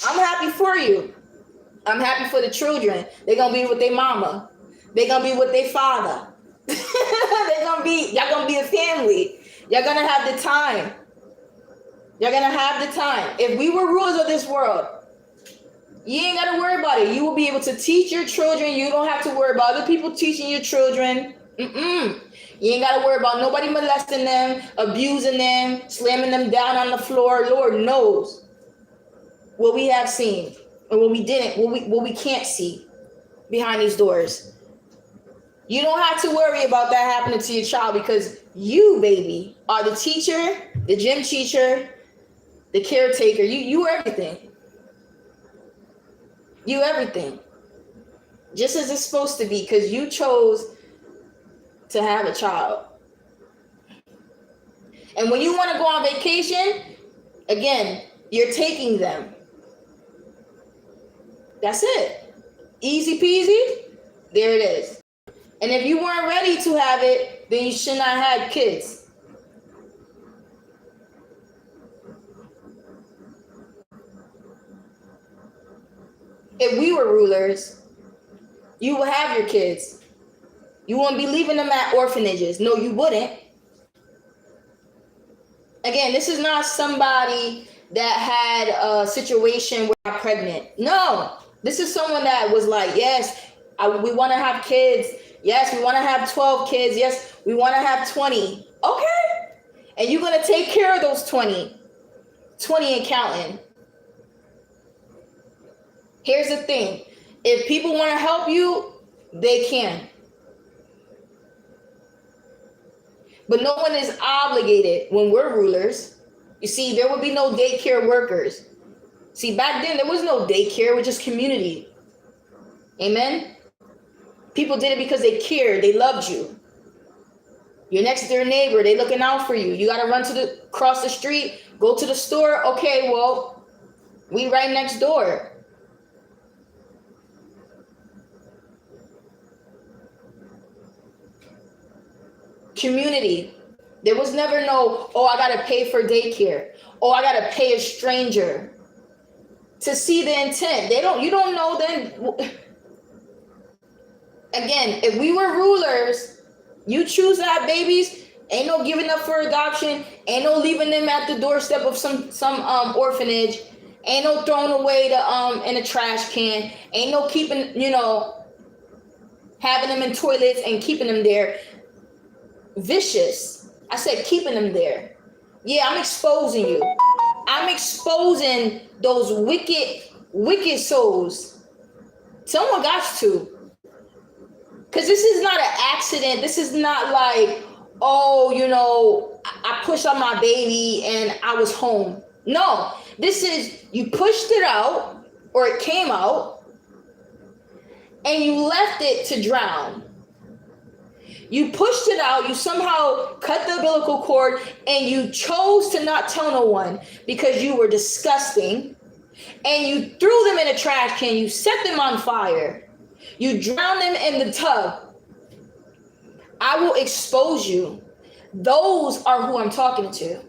Speaker 1: I'm happy for you. I'm happy for the children. They're going to be with their mama. They're going to be with their father. Y'all going to be a family. You're going to have the time. You're going to have the time. If we were rulers of this world, You ain't got to worry about it. You will be able to teach your children. You don't have to worry about other people teaching your children. You ain't got to worry about nobody molesting them, abusing them, slamming them down on the floor. Lord knows what we have seen and what we didn't, what we can't see behind these doors. You don't have to worry about that happening to your child, because you, baby, are the teacher, the gym teacher, the caretaker. You are everything. You everything. Just as it's supposed to be, because you chose to have a child. And when you want to go on vacation, again, you're taking them. That's it. Easy peasy. There it is. And if you weren't ready to have it, then you should not have kids. If we were rulers, you would have your kids. You wouldn't be leaving them at orphanages. No, you wouldn't. Again, this is not somebody that had a situation where I'm pregnant. No, this is someone that was like, yes, we want to have kids. Yes, we want to have 12 kids. Yes, we want to have 20. Okay. And you're going to take care of those 20 and counting. Here's the thing. If people want to help you, they can. But no one is obligated when we're rulers. You see, there would be no daycare workers. See, back then, there was no daycare. It was just community. Amen? People did it because they cared. They loved you. Your next door neighbor, they looking out for you. You got to run cross the street, go to the store. Okay, well, we right next door. Community. There was never no, oh, I got to pay for daycare. Oh, I got to pay a stranger to see the intent. You don't know then. Again, if we were rulers, you choose to have babies, ain't no giving up for adoption, ain't no leaving them at the doorstep of some orphanage, ain't no throwing away in a trash can, ain't no keeping, having them in toilets and keeping them there. Vicious. I said keeping them there. Yeah, I'm exposing you. I'm exposing those wicked souls. Someone got to. Because this is not an accident. This is not like, oh, I pushed on my baby and I was home. No, this is, you pushed it out, or it came out, and you left it to drown. You pushed it out, you somehow cut the umbilical cord, and you chose to not tell no one because you were disgusting, and you threw them in a trash can, you set them on fire, you drowned them in the tub. I will expose you. Those are who I'm talking to.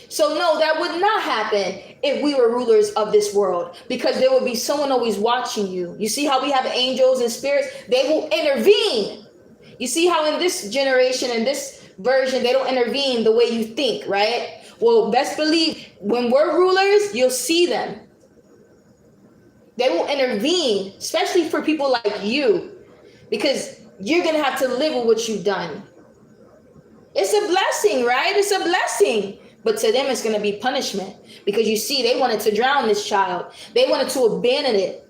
Speaker 1: So no, that would not happen if we were rulers of this world, because there would be someone always watching you. You see how we have angels and spirits? They will intervene. You see how in this generation, in this version, they don't intervene the way you think, right? Well, best believe when we're rulers, you'll see them. They will intervene, especially for people like you, because you're going to have to live with what you've done. It's a blessing, right? It's a blessing. But to them, it's going to be punishment, because you see, they wanted to drown this child. They wanted to abandon it.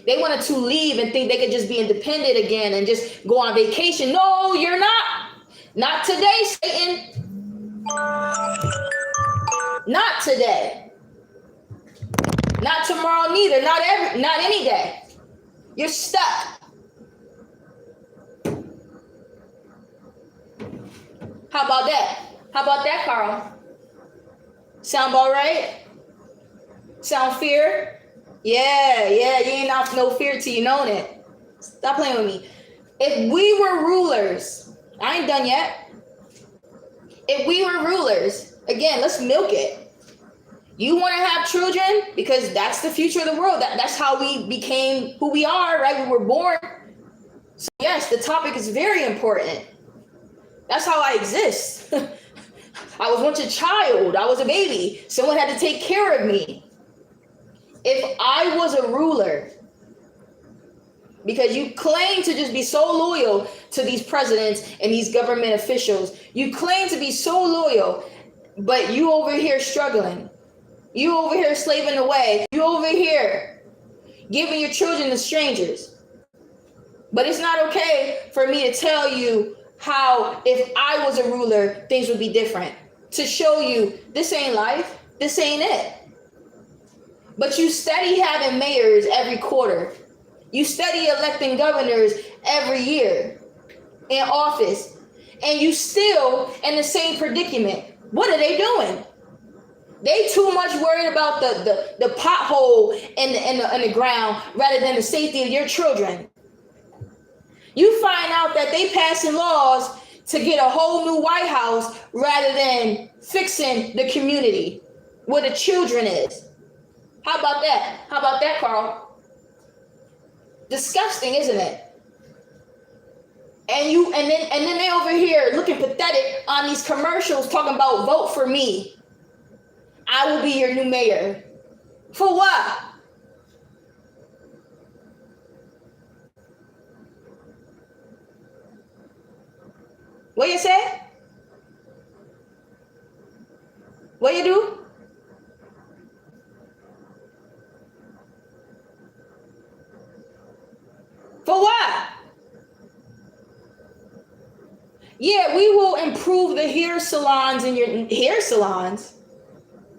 Speaker 1: They wanted to leave and think they could just be independent again and just go on vacation. No, you're not. Not today, Satan. Not today. Not tomorrow neither. Not any day. You're stuck. How about that? How about that, Carl? Sound about right? Sound fear? Yeah, you ain't off no fear till you know it. Stop playing with me. If we were rulers, I ain't done yet. If we were rulers, again, let's milk it. You want to have children because that's the future of the world. That's how we became who we are, right? We were born. So yes, the topic is very important. That's how I exist. I was once a child. I was a baby. Someone had to take care of me. If I was a ruler, because you claim to just be so loyal to these presidents and these government officials, you claim to be so loyal, but you over here struggling. You over here slaving away. You over here giving your children to strangers. But it's not okay for me to tell you how, if I was a ruler, things would be different. To show you, this ain't life. This ain't it. But you steady having mayors every quarter. You steady electing governors every year in office. And you still in the same predicament. What are they doing? They too much worried about the pothole in the ground rather than the safety of your children. You find out that they passing laws to get a whole new White House rather than fixing the community where the children is. How about that? How about that, Carl? Disgusting, isn't it? And then they over here looking pathetic on these commercials talking about vote for me. I will be your new mayor. For what? What you say? What you do? For what? Yeah, we will improve the hair salons in your hair salons.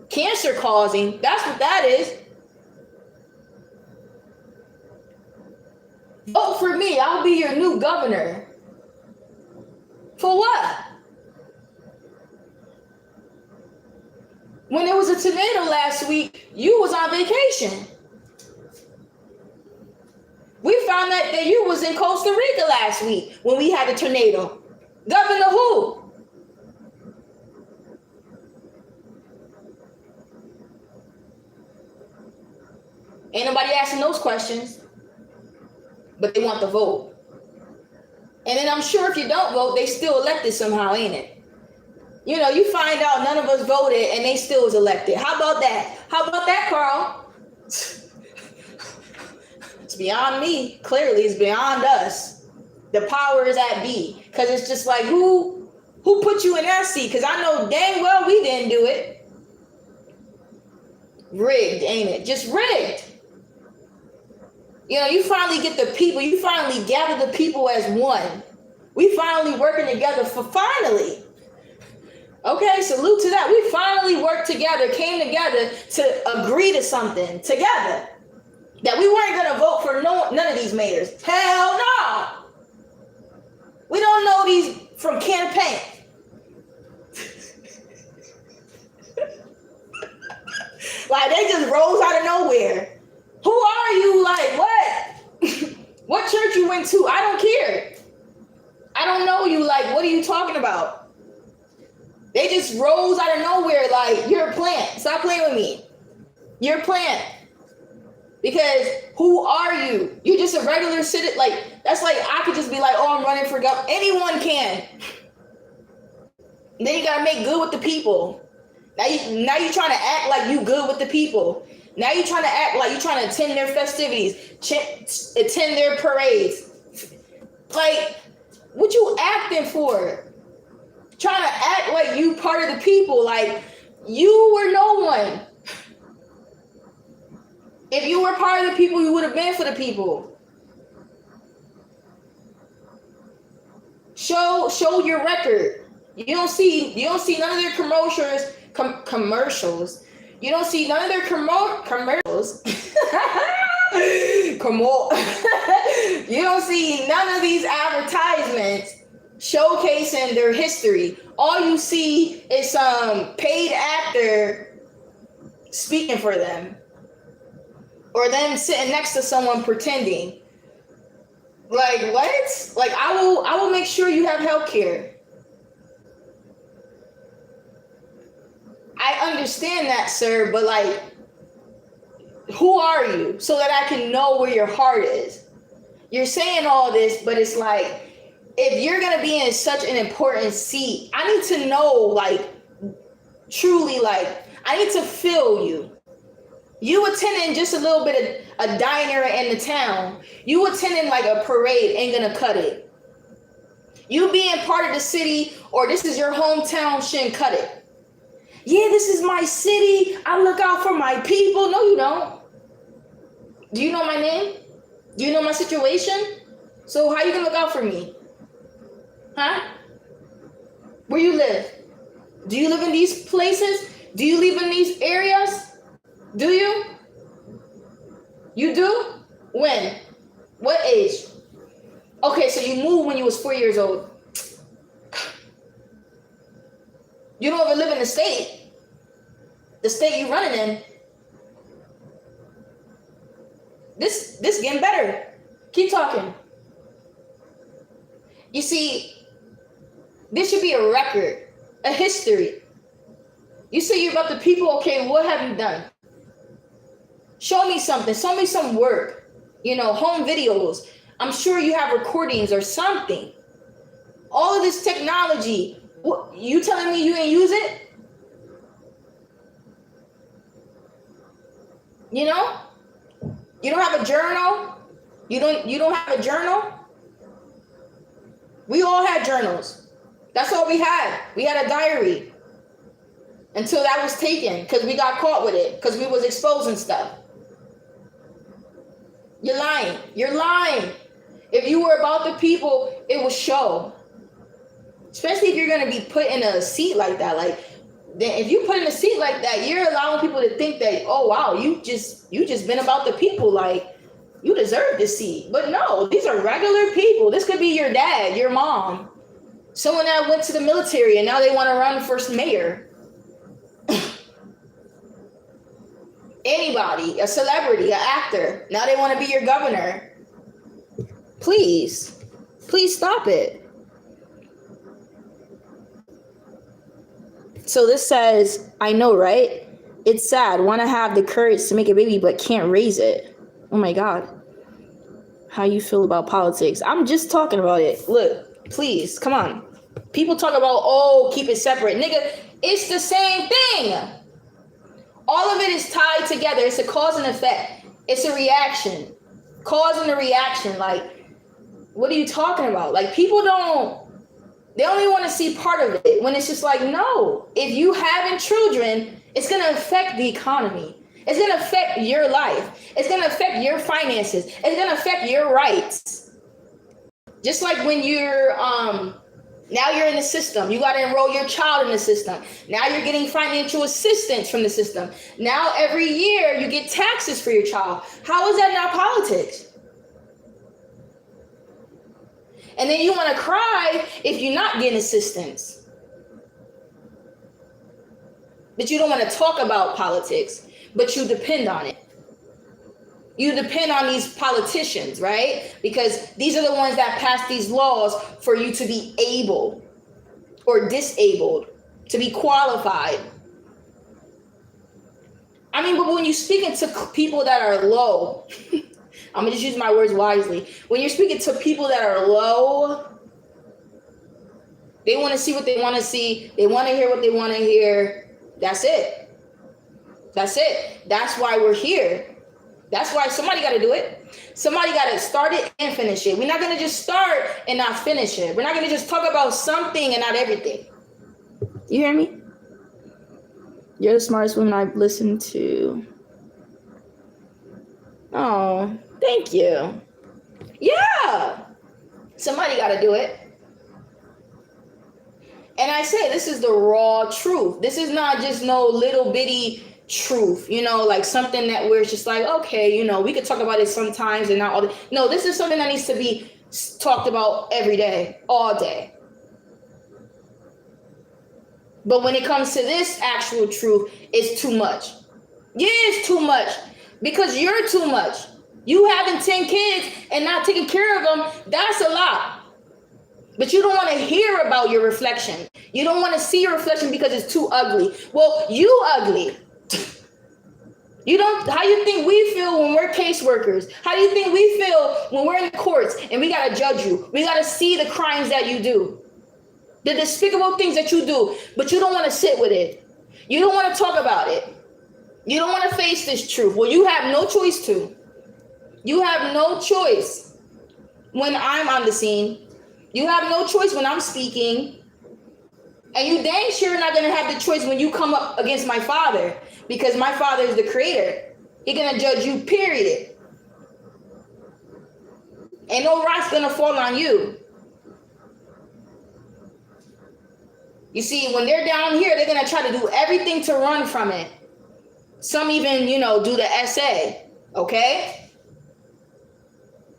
Speaker 1: Cancer causing. That's what that is. Vote for me. I'll be your new governor. For what? When there was a tornado last week, you was on vacation. We found that you was in Costa Rica last week when we had a tornado. Governor who? Ain't nobody asking those questions, but they want the vote. And then I'm sure if you don't vote, they still elected somehow, ain't it? You know, you find out none of us voted and they still was elected. How about that? How about that, Carl? It's beyond me. Clearly, it's beyond us. The power is at B. Because it's just like, who put you in that seat? Because I know dang well we didn't do it. Rigged, ain't it? Just rigged. You know, you finally get the people. You finally gather the people as one. We finally working together for finally. Okay, salute to that. We finally worked together, came together to agree to something together. That we weren't going to vote for none of these mayors. Hell no. We don't know these from can of paint. Like they just rose out of nowhere. Who are you? Like what? What church you went to? I don't care. I don't know you. Like, what are you talking about? They just rose out of nowhere like, you're a plant. Stop playing with me. You're a plant. Because who are you? You're just a regular citizen. Like, that's like, I could just be like, oh, I'm running for governor. Anyone can. Then you got to make good with the people. Now you're trying to act like you good with the people. Now you're trying to act like you're trying to attend their festivities, attend their parades. Like, what you acting for? Trying to act like you part of the people. Like, you were no one. If you were part of the people, you would have been for the people. Show your record. You don't see none of their commercials. You don't see none of their commercials. You don't see none of these advertisements showcasing their history. All you see is some paid actor speaking for them. Or them sitting next to someone pretending. Like, what? Like, I will make sure you have health care. I understand that, sir, but like, who are you? So that I can know where your heart is. You're saying all this, but it's like, if you're going to be in such an important seat, I need to know, like, truly, like, I need to feel you. You attending just a little bit of a diner in the town. You attending like a parade ain't gonna cut it. You being part of the city or this is your hometown shouldn't cut it. Yeah, this is my city. I look out for my people. No, you don't. Do you know my name? Do you know my situation? So how you gonna look out for me? Huh? Where you live? Do you live in these places? Do you live in these areas? Do you? You do? When? What age? Okay, so you moved when you was 4 years old. You don't even live in the state you running in. This getting better. Keep talking. You see, this should be a record, a history. You say you're about the people, okay, what have you done? Show me something, show me some work, home videos. I'm sure you have recordings or something. All of this technology, you telling me you ain't use it? You don't have a journal? You don't have a journal? We all had journals. That's all we had. We had a diary. Until that was taken, because we got caught with it, because we was exposing stuff. You're lying. You're lying. If you were about the people, it would show. Especially if you're going to be put in a seat like that. Then if you put in a seat like that, you're allowing people to think that, oh, wow, you just been about the people. You deserve this seat. But no, these are regular people. This could be your dad, your mom, someone that went to the military and now they want to run for mayor. Anybody, a celebrity, an actor, now they want to be your governor. Please stop it. So this says, I know, right? It's sad. Want to have the courage to make a baby, but can't raise it. Oh my God. How you feel about politics? I'm just talking about it. Look, please, come on. People talk about, keep it separate. Nigga, it's the same thing. All of it is tied together. It's a cause and effect. It's a reaction. Cause and a reaction. What are you talking about? People they only want to see part of it when it's just no. If you having children, it's going to affect the economy. It's going to affect your life. It's going to affect your finances. It's going to affect your rights. Just like when you're, now you're in the system. You got to enroll your child in the system. Now you're getting financial assistance from the system. Now every year you get taxes for your child. How is that not politics? And then you want to cry if you're not getting assistance. But you don't want to talk about politics, but you depend on it. You depend on these politicians, right? Because these are the ones that pass these laws for you to be able or disabled, to be qualified. I mean, but when you're speaking to people that are low, I'm going to just use my words wisely. When you're speaking to people that are low, they want to see what they want to see. They want to hear what they want to hear. That's it. That's it. That's why we're here. That's why somebody got to do it. Somebody got to start it and finish it. We're not going to just start and not finish it. We're not going to just talk about something and not everything. You hear me? You're the smartest woman I've listened to. Oh, thank you. Yeah. Somebody got to do it. And I say this is the raw truth. This is not just no little bitty truth, something that we're just okay, we could talk about it sometimes and not all the. No, this is something that needs to be talked about every day, all day. But when it comes to this actual truth, it's too much. Yeah, it's too much because you're too much. You having 10 kids and not taking care of them, that's a lot. But you don't want to hear about your reflection. You don't want to see your reflection because it's too ugly. Well, you ugly. You don't. How you think we feel when we're caseworkers? How do you think we feel when we're in the courts and we got to judge you? We got to see the crimes that you do, the despicable things that you do, but you don't want to sit with it. You don't want to talk about it. You don't want to face this truth. Well, you have no choice to. You have no choice when I'm on the scene. You have no choice when I'm speaking. And you dang sure not going to have the choice when you come up against my Father, because my Father is the creator. He's going to judge you, period. And no wrath's going to fall on you. You see, when they're down here, they're going to try to do everything to run from it. Some even, do the essay, okay?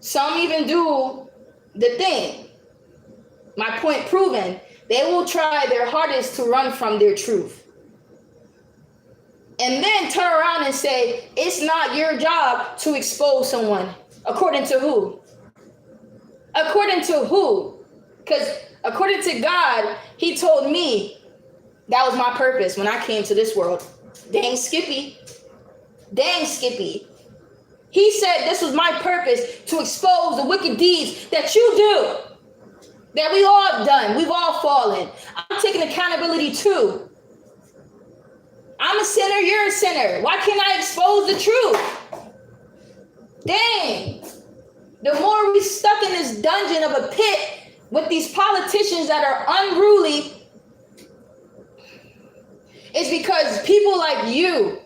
Speaker 1: Some even do the thing. My point proven. They will try their hardest to run from their truth. And then turn around and say, it's not your job to expose someone. According to who? According to who? Because according to God, he told me that was my purpose when I came to this world. Dang Skippy. Dang Skippy. He said this was my purpose, to expose the wicked deeds that you do. That we all have done. We've all fallen. I'm taking accountability too. I'm a sinner, you're a sinner. Why can't I expose the truth? Dang. The more we stuck in this dungeon of a pit with these politicians that are unruly, it's because people like you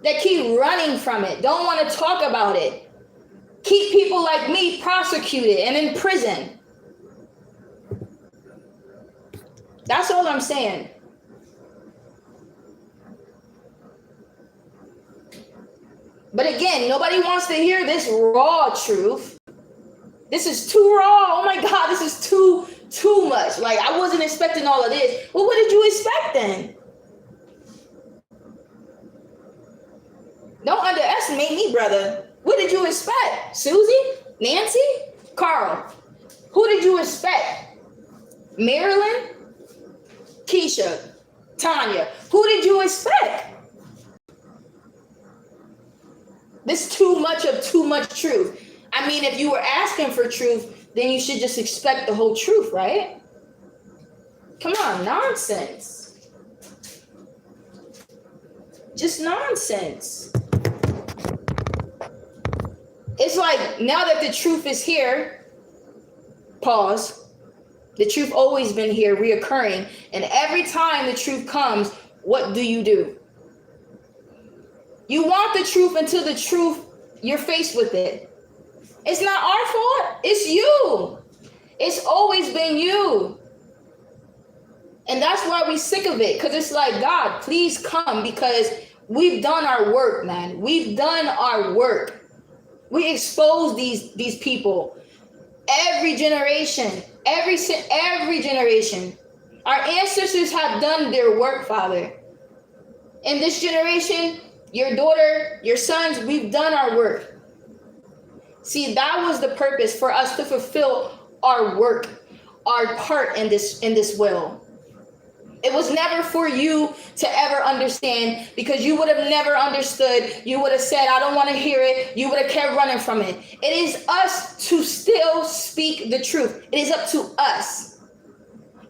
Speaker 1: that keep running from it, don't want to talk about it, keep people like me prosecuted and in prison. That's all I'm saying. But again, nobody wants to hear this raw truth. This is too raw. Oh my God, this is too much. Like, I wasn't expecting all of this. Well, what did you expect then? Don't underestimate me, brother. What did you expect? Susie? Nancy? Carl? Who did you expect? Marilyn? Keisha? Tanya? Who did you expect? This too much truth. I mean, if you were asking for truth, then you should just expect the whole truth, right? Come on, nonsense. Just nonsense. It's like, now that the truth is here, pause, the truth always been here, reoccurring, and every time the truth comes, what do? You want the truth until the truth, you're faced with it. It's not our fault, it's you. It's always been you. And that's why we're sick of it, because it's like, God, please come, because we've done our work, man. We've done our work. We expose these people. Every generation, every generation. Our ancestors have done their work, Father. In this generation, your daughter, your sons, we've done our work. See, that was the purpose, for us to fulfill our work, our part in this will. It was never for you to ever understand, because you would have never understood. You would have said, I don't want to hear it. You would have kept running from it. It is us to still speak the truth. It is up to us.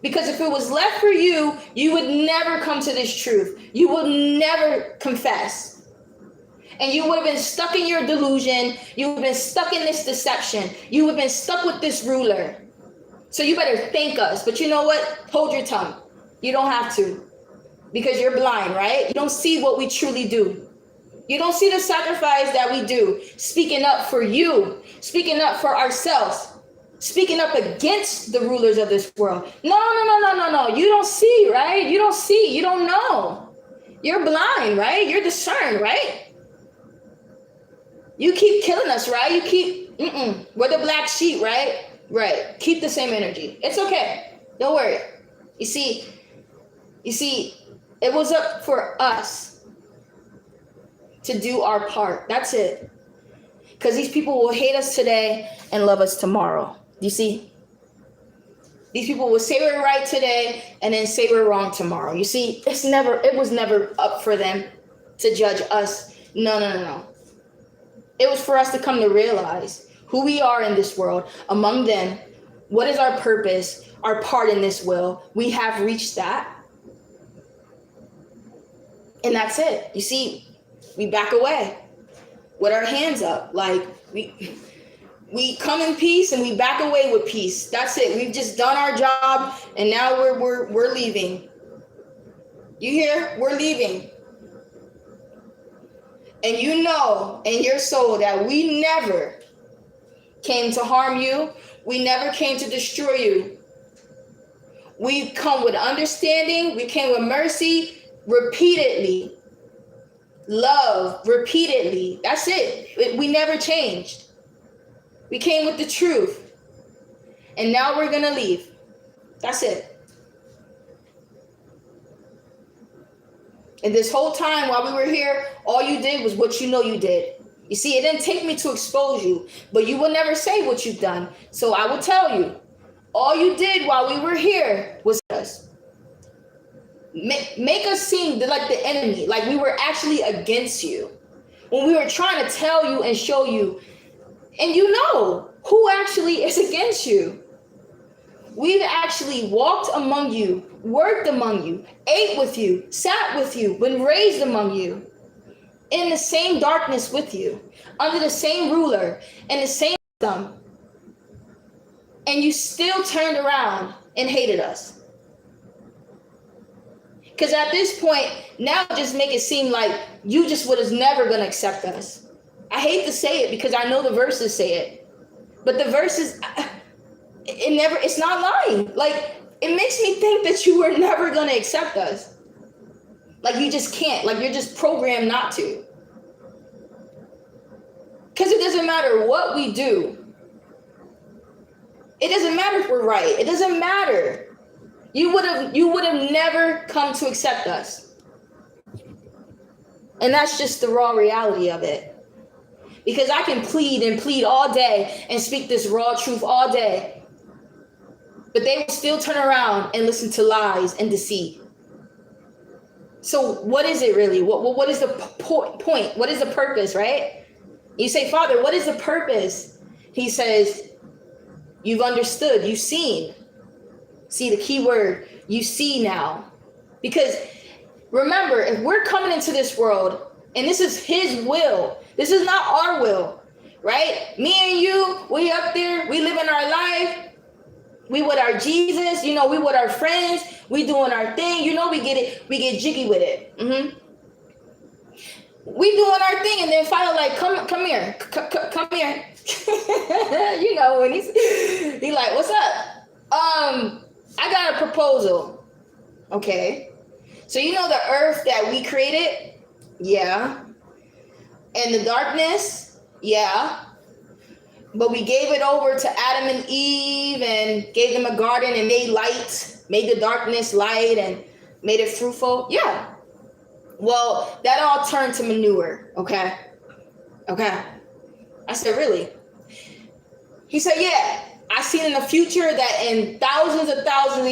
Speaker 1: Because if it was left for you, you would never come to this truth. You would never confess. And you would have been stuck in your delusion. You would have been stuck in this deception. You would have been stuck with this ruler. So you better thank us. But you know what? Hold your tongue. You don't have to, because you're blind, right? You don't see what we truly do. You don't see the sacrifice that we do, speaking up for you, speaking up for ourselves, speaking up against the rulers of this world. No. You don't see, right? You don't see. You don't know. You're blind, right? You're discerned, right? You keep killing us, right? You keep, we're the black sheep, right? Right. Keep the same energy. It's okay. Don't worry. You see, it was up for us to do our part. That's it. Because these people will hate us today and love us tomorrow. You see? These people will say we're right today and then say we're wrong tomorrow. You see, it was never up for them to judge us. No. It was for us to come to realize who we are in this world, among them. What is our purpose, our part in this will? We have reached that. And that's it. You see, we back away with our hands up. Like we come in peace and we back away with peace. That's it. We've just done our job and now we're leaving. You hear? We're leaving. And you know in your soul that we never came to harm you. We never came to destroy you. We come with understanding. We came with mercy repeatedly. Love repeatedly. That's it. We never changed. We came with the truth. And now we're going to leave. That's it. And this whole time while we were here, all you did was what you know you did. You see, it didn't take me to expose you, but you will never say what you've done. So I will tell you, all you did while we were here was us. Make us seem like the enemy, like we were actually against you. When we were trying to tell you and show you, and you know who actually is against you. We've actually walked among you, worked among you, ate with you, sat with you, been raised among you, in the same darkness with you, under the same ruler and the same system. And you still turned around and hated us. Because at this point, now just make it seem like you just was never going to accept us. I hate to say it because I know the verses say it. But the verses, it's not lying. Like, it makes me think that you were never going to accept us. Like, you just can't. Like, you're just programmed not to. Because it doesn't matter what we do. It doesn't matter if we're right. It doesn't matter. You would have never come to accept us. And that's just the raw reality of it. Because I can plead and plead all day and speak this raw truth all day. But they will still turn around and listen to lies and deceit. So what is it really? What is the point? What is the purpose, right? You say, Father, what is the purpose? He says, you've understood, you've seen. See the key word, you see now. Because remember, if we're coming into this world, and this is his will, this is not our will, right? Me and you, we up there, we living our life. We with our Jesus, we with our friends, we doing our thing, we get jiggy with it. Mm-hmm. We doing our thing, and then finally like, come here, come here. When he's like, what's up? I got a proposal. Okay. So the earth that we created? Yeah. And the darkness? Yeah. But we gave it over to Adam and Eve and gave them a garden and made light, made the darkness light and made it fruitful. Yeah. Well, that all turned to manure. Okay. I said, really? He said, yeah. I seen in the future that in thousands of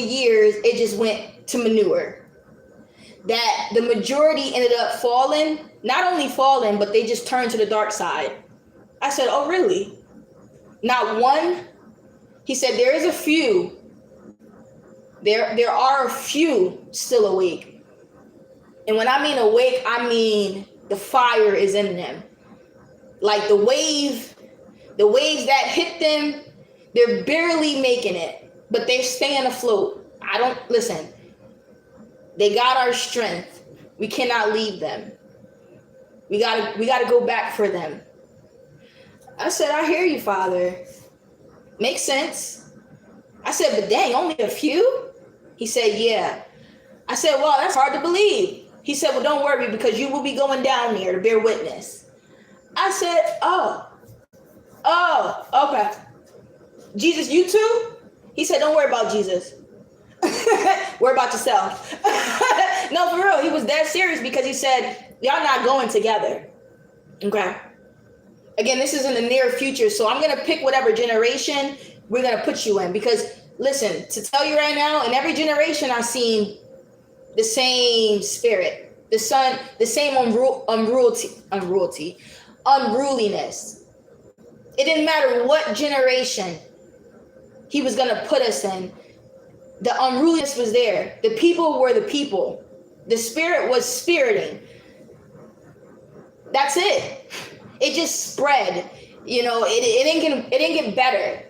Speaker 1: years, it just went to manure. That the majority ended up falling, not only falling, but they just turned to the dark side. I said, oh, really? Not one? He said, there is a few. There are a few still awake. And when I mean awake, I mean the fire is in them. Like the waves that hit them, they're barely making it, but they're staying afloat. Listen, they got our strength. We cannot leave them. We gotta go back for them. I said, I hear you, Father. Makes sense. I said, but dang, only a few? He said, yeah. I said, well, that's hard to believe. He said, well, don't worry because you will be going down there to bear witness. I said, oh, okay. Jesus, you too? He said, don't worry about Jesus. Worry about yourself. No, for real. He was that serious because he said, y'all not going together. Okay. Again, this is in the near future. So I'm going to pick whatever generation we're going to put you in. Because listen, to tell you right now, in every generation I've seen the same spirit. The same unruliness. It didn't matter what generation he was going to put us in. The unruliness was there. The people were the people. The Spirit was spiriting. That's it. It just spread. It didn't get better.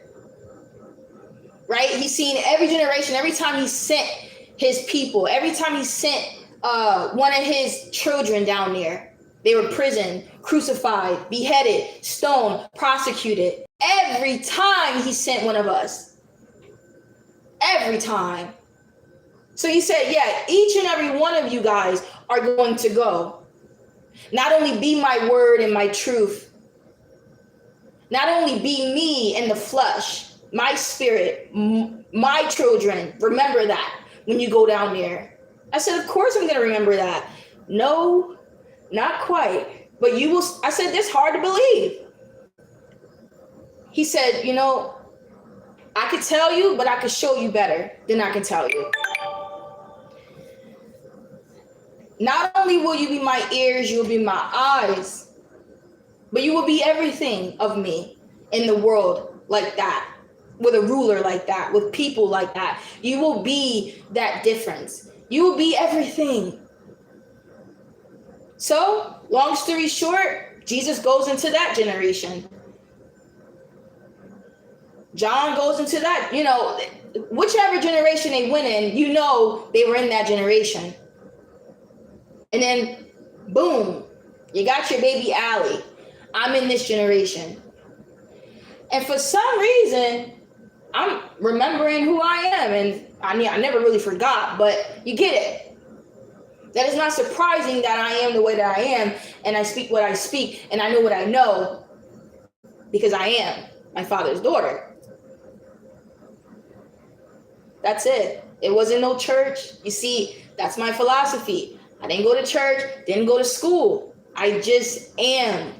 Speaker 1: Right? He's seen every generation, every time he sent his people, every time he sent one of his children down there. They were imprisoned, crucified, beheaded, stoned, prosecuted. Every time he sent one of us. Every time. So he said, yeah, each and every one of you guys are going to go. Not only be my word and my truth. Not only be me in the flesh, my spirit, my children. Remember that when you go down there. I said, of course I'm going to remember that. No, not quite. But you will. I said, that's hard to believe. He said, I could tell you, but I could show you better than I can tell you. Not only will you be my ears, you'll be my eyes, but you will be everything of me in the world like that, with a ruler like that, with people like that. You will be that difference. You will be everything. So, long story short, Jesus goes into that generation. John goes into that, whichever generation they went in, they were in that generation. And then, boom, you got your baby Allie. I'm in this generation. And for some reason, I'm remembering who I am. And I never really forgot, but you get it. That is not surprising that I am the way that I am. And I speak what I speak. And I know what I know. Because I am my Father's daughter. That's it. It wasn't no church. You see, that's my philosophy. I didn't go to church, didn't go to school. I just am.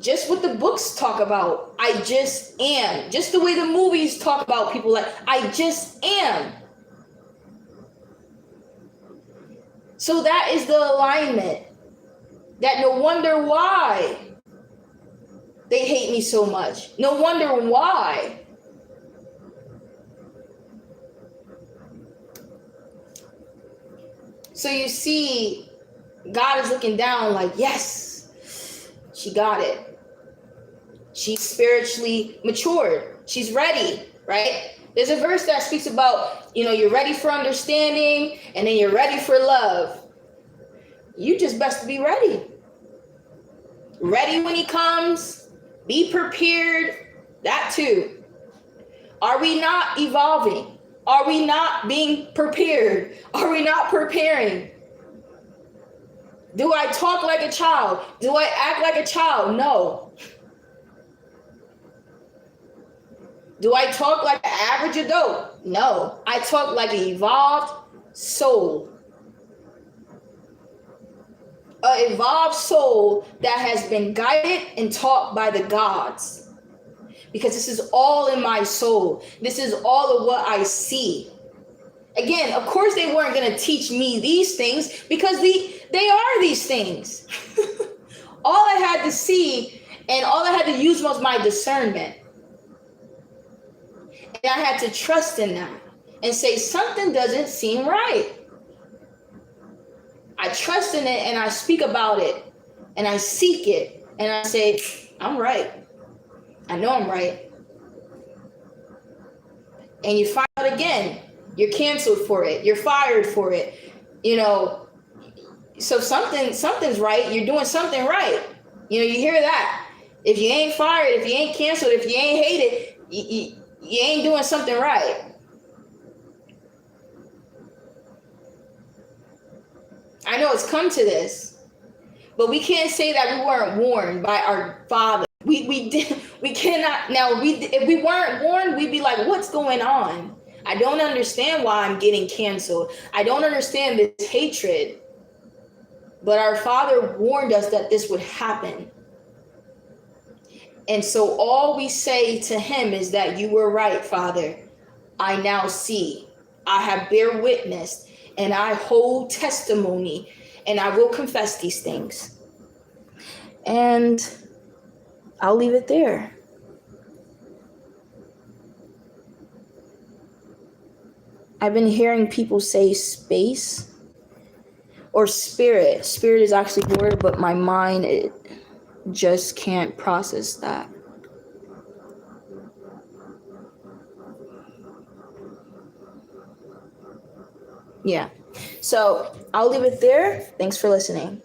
Speaker 1: Just what the books talk about. I just am. Just the way the movies talk about people, like, I just am. So that is the alignment. That no wonder why they hate me so much. No wonder why. So you see, God is looking down like, yes, she got it. She's spiritually matured. She's ready, right? There's a verse that speaks about, you're ready for understanding and then you're ready for love. You just best be ready. Ready when he comes. Be prepared. That too. Are we not evolving? Are we not being prepared? Are we not preparing? Do I talk like a child? Do I act like a child? No. Do I talk like an average adult? No. I talk like an evolved soul. An evolved soul that has been guided and taught by the gods. Because this is all in my soul. This is all of what I see. Again, of course they weren't going to teach me these things because they are these things. All I had to see and all I had to use was my discernment. And I had to trust in that and say something doesn't seem right. I trust in it and I speak about it and I seek it and I say, I'm right. I know I'm right. And you find out again, you're canceled for it. You're fired for it. So something's right. You're doing something right. You hear that. If you ain't fired, if you ain't canceled, if you ain't hated, you ain't doing something right. I know it's come to this, but we can't say that we weren't warned by our Father. We cannot. Now, if we weren't warned, we'd be like, what's going on? I don't understand why I'm getting canceled. I don't understand this hatred. But our Father warned us that this would happen. And so all we say to him is that you were right, Father. I now see. I have bear witness and I hold testimony and I will confess these things. And I'll leave it there. I've been hearing people say space or spirit. Spirit is actually the word, but my mind, it just can't process that. Yeah. So I'll leave it there. Thanks for listening.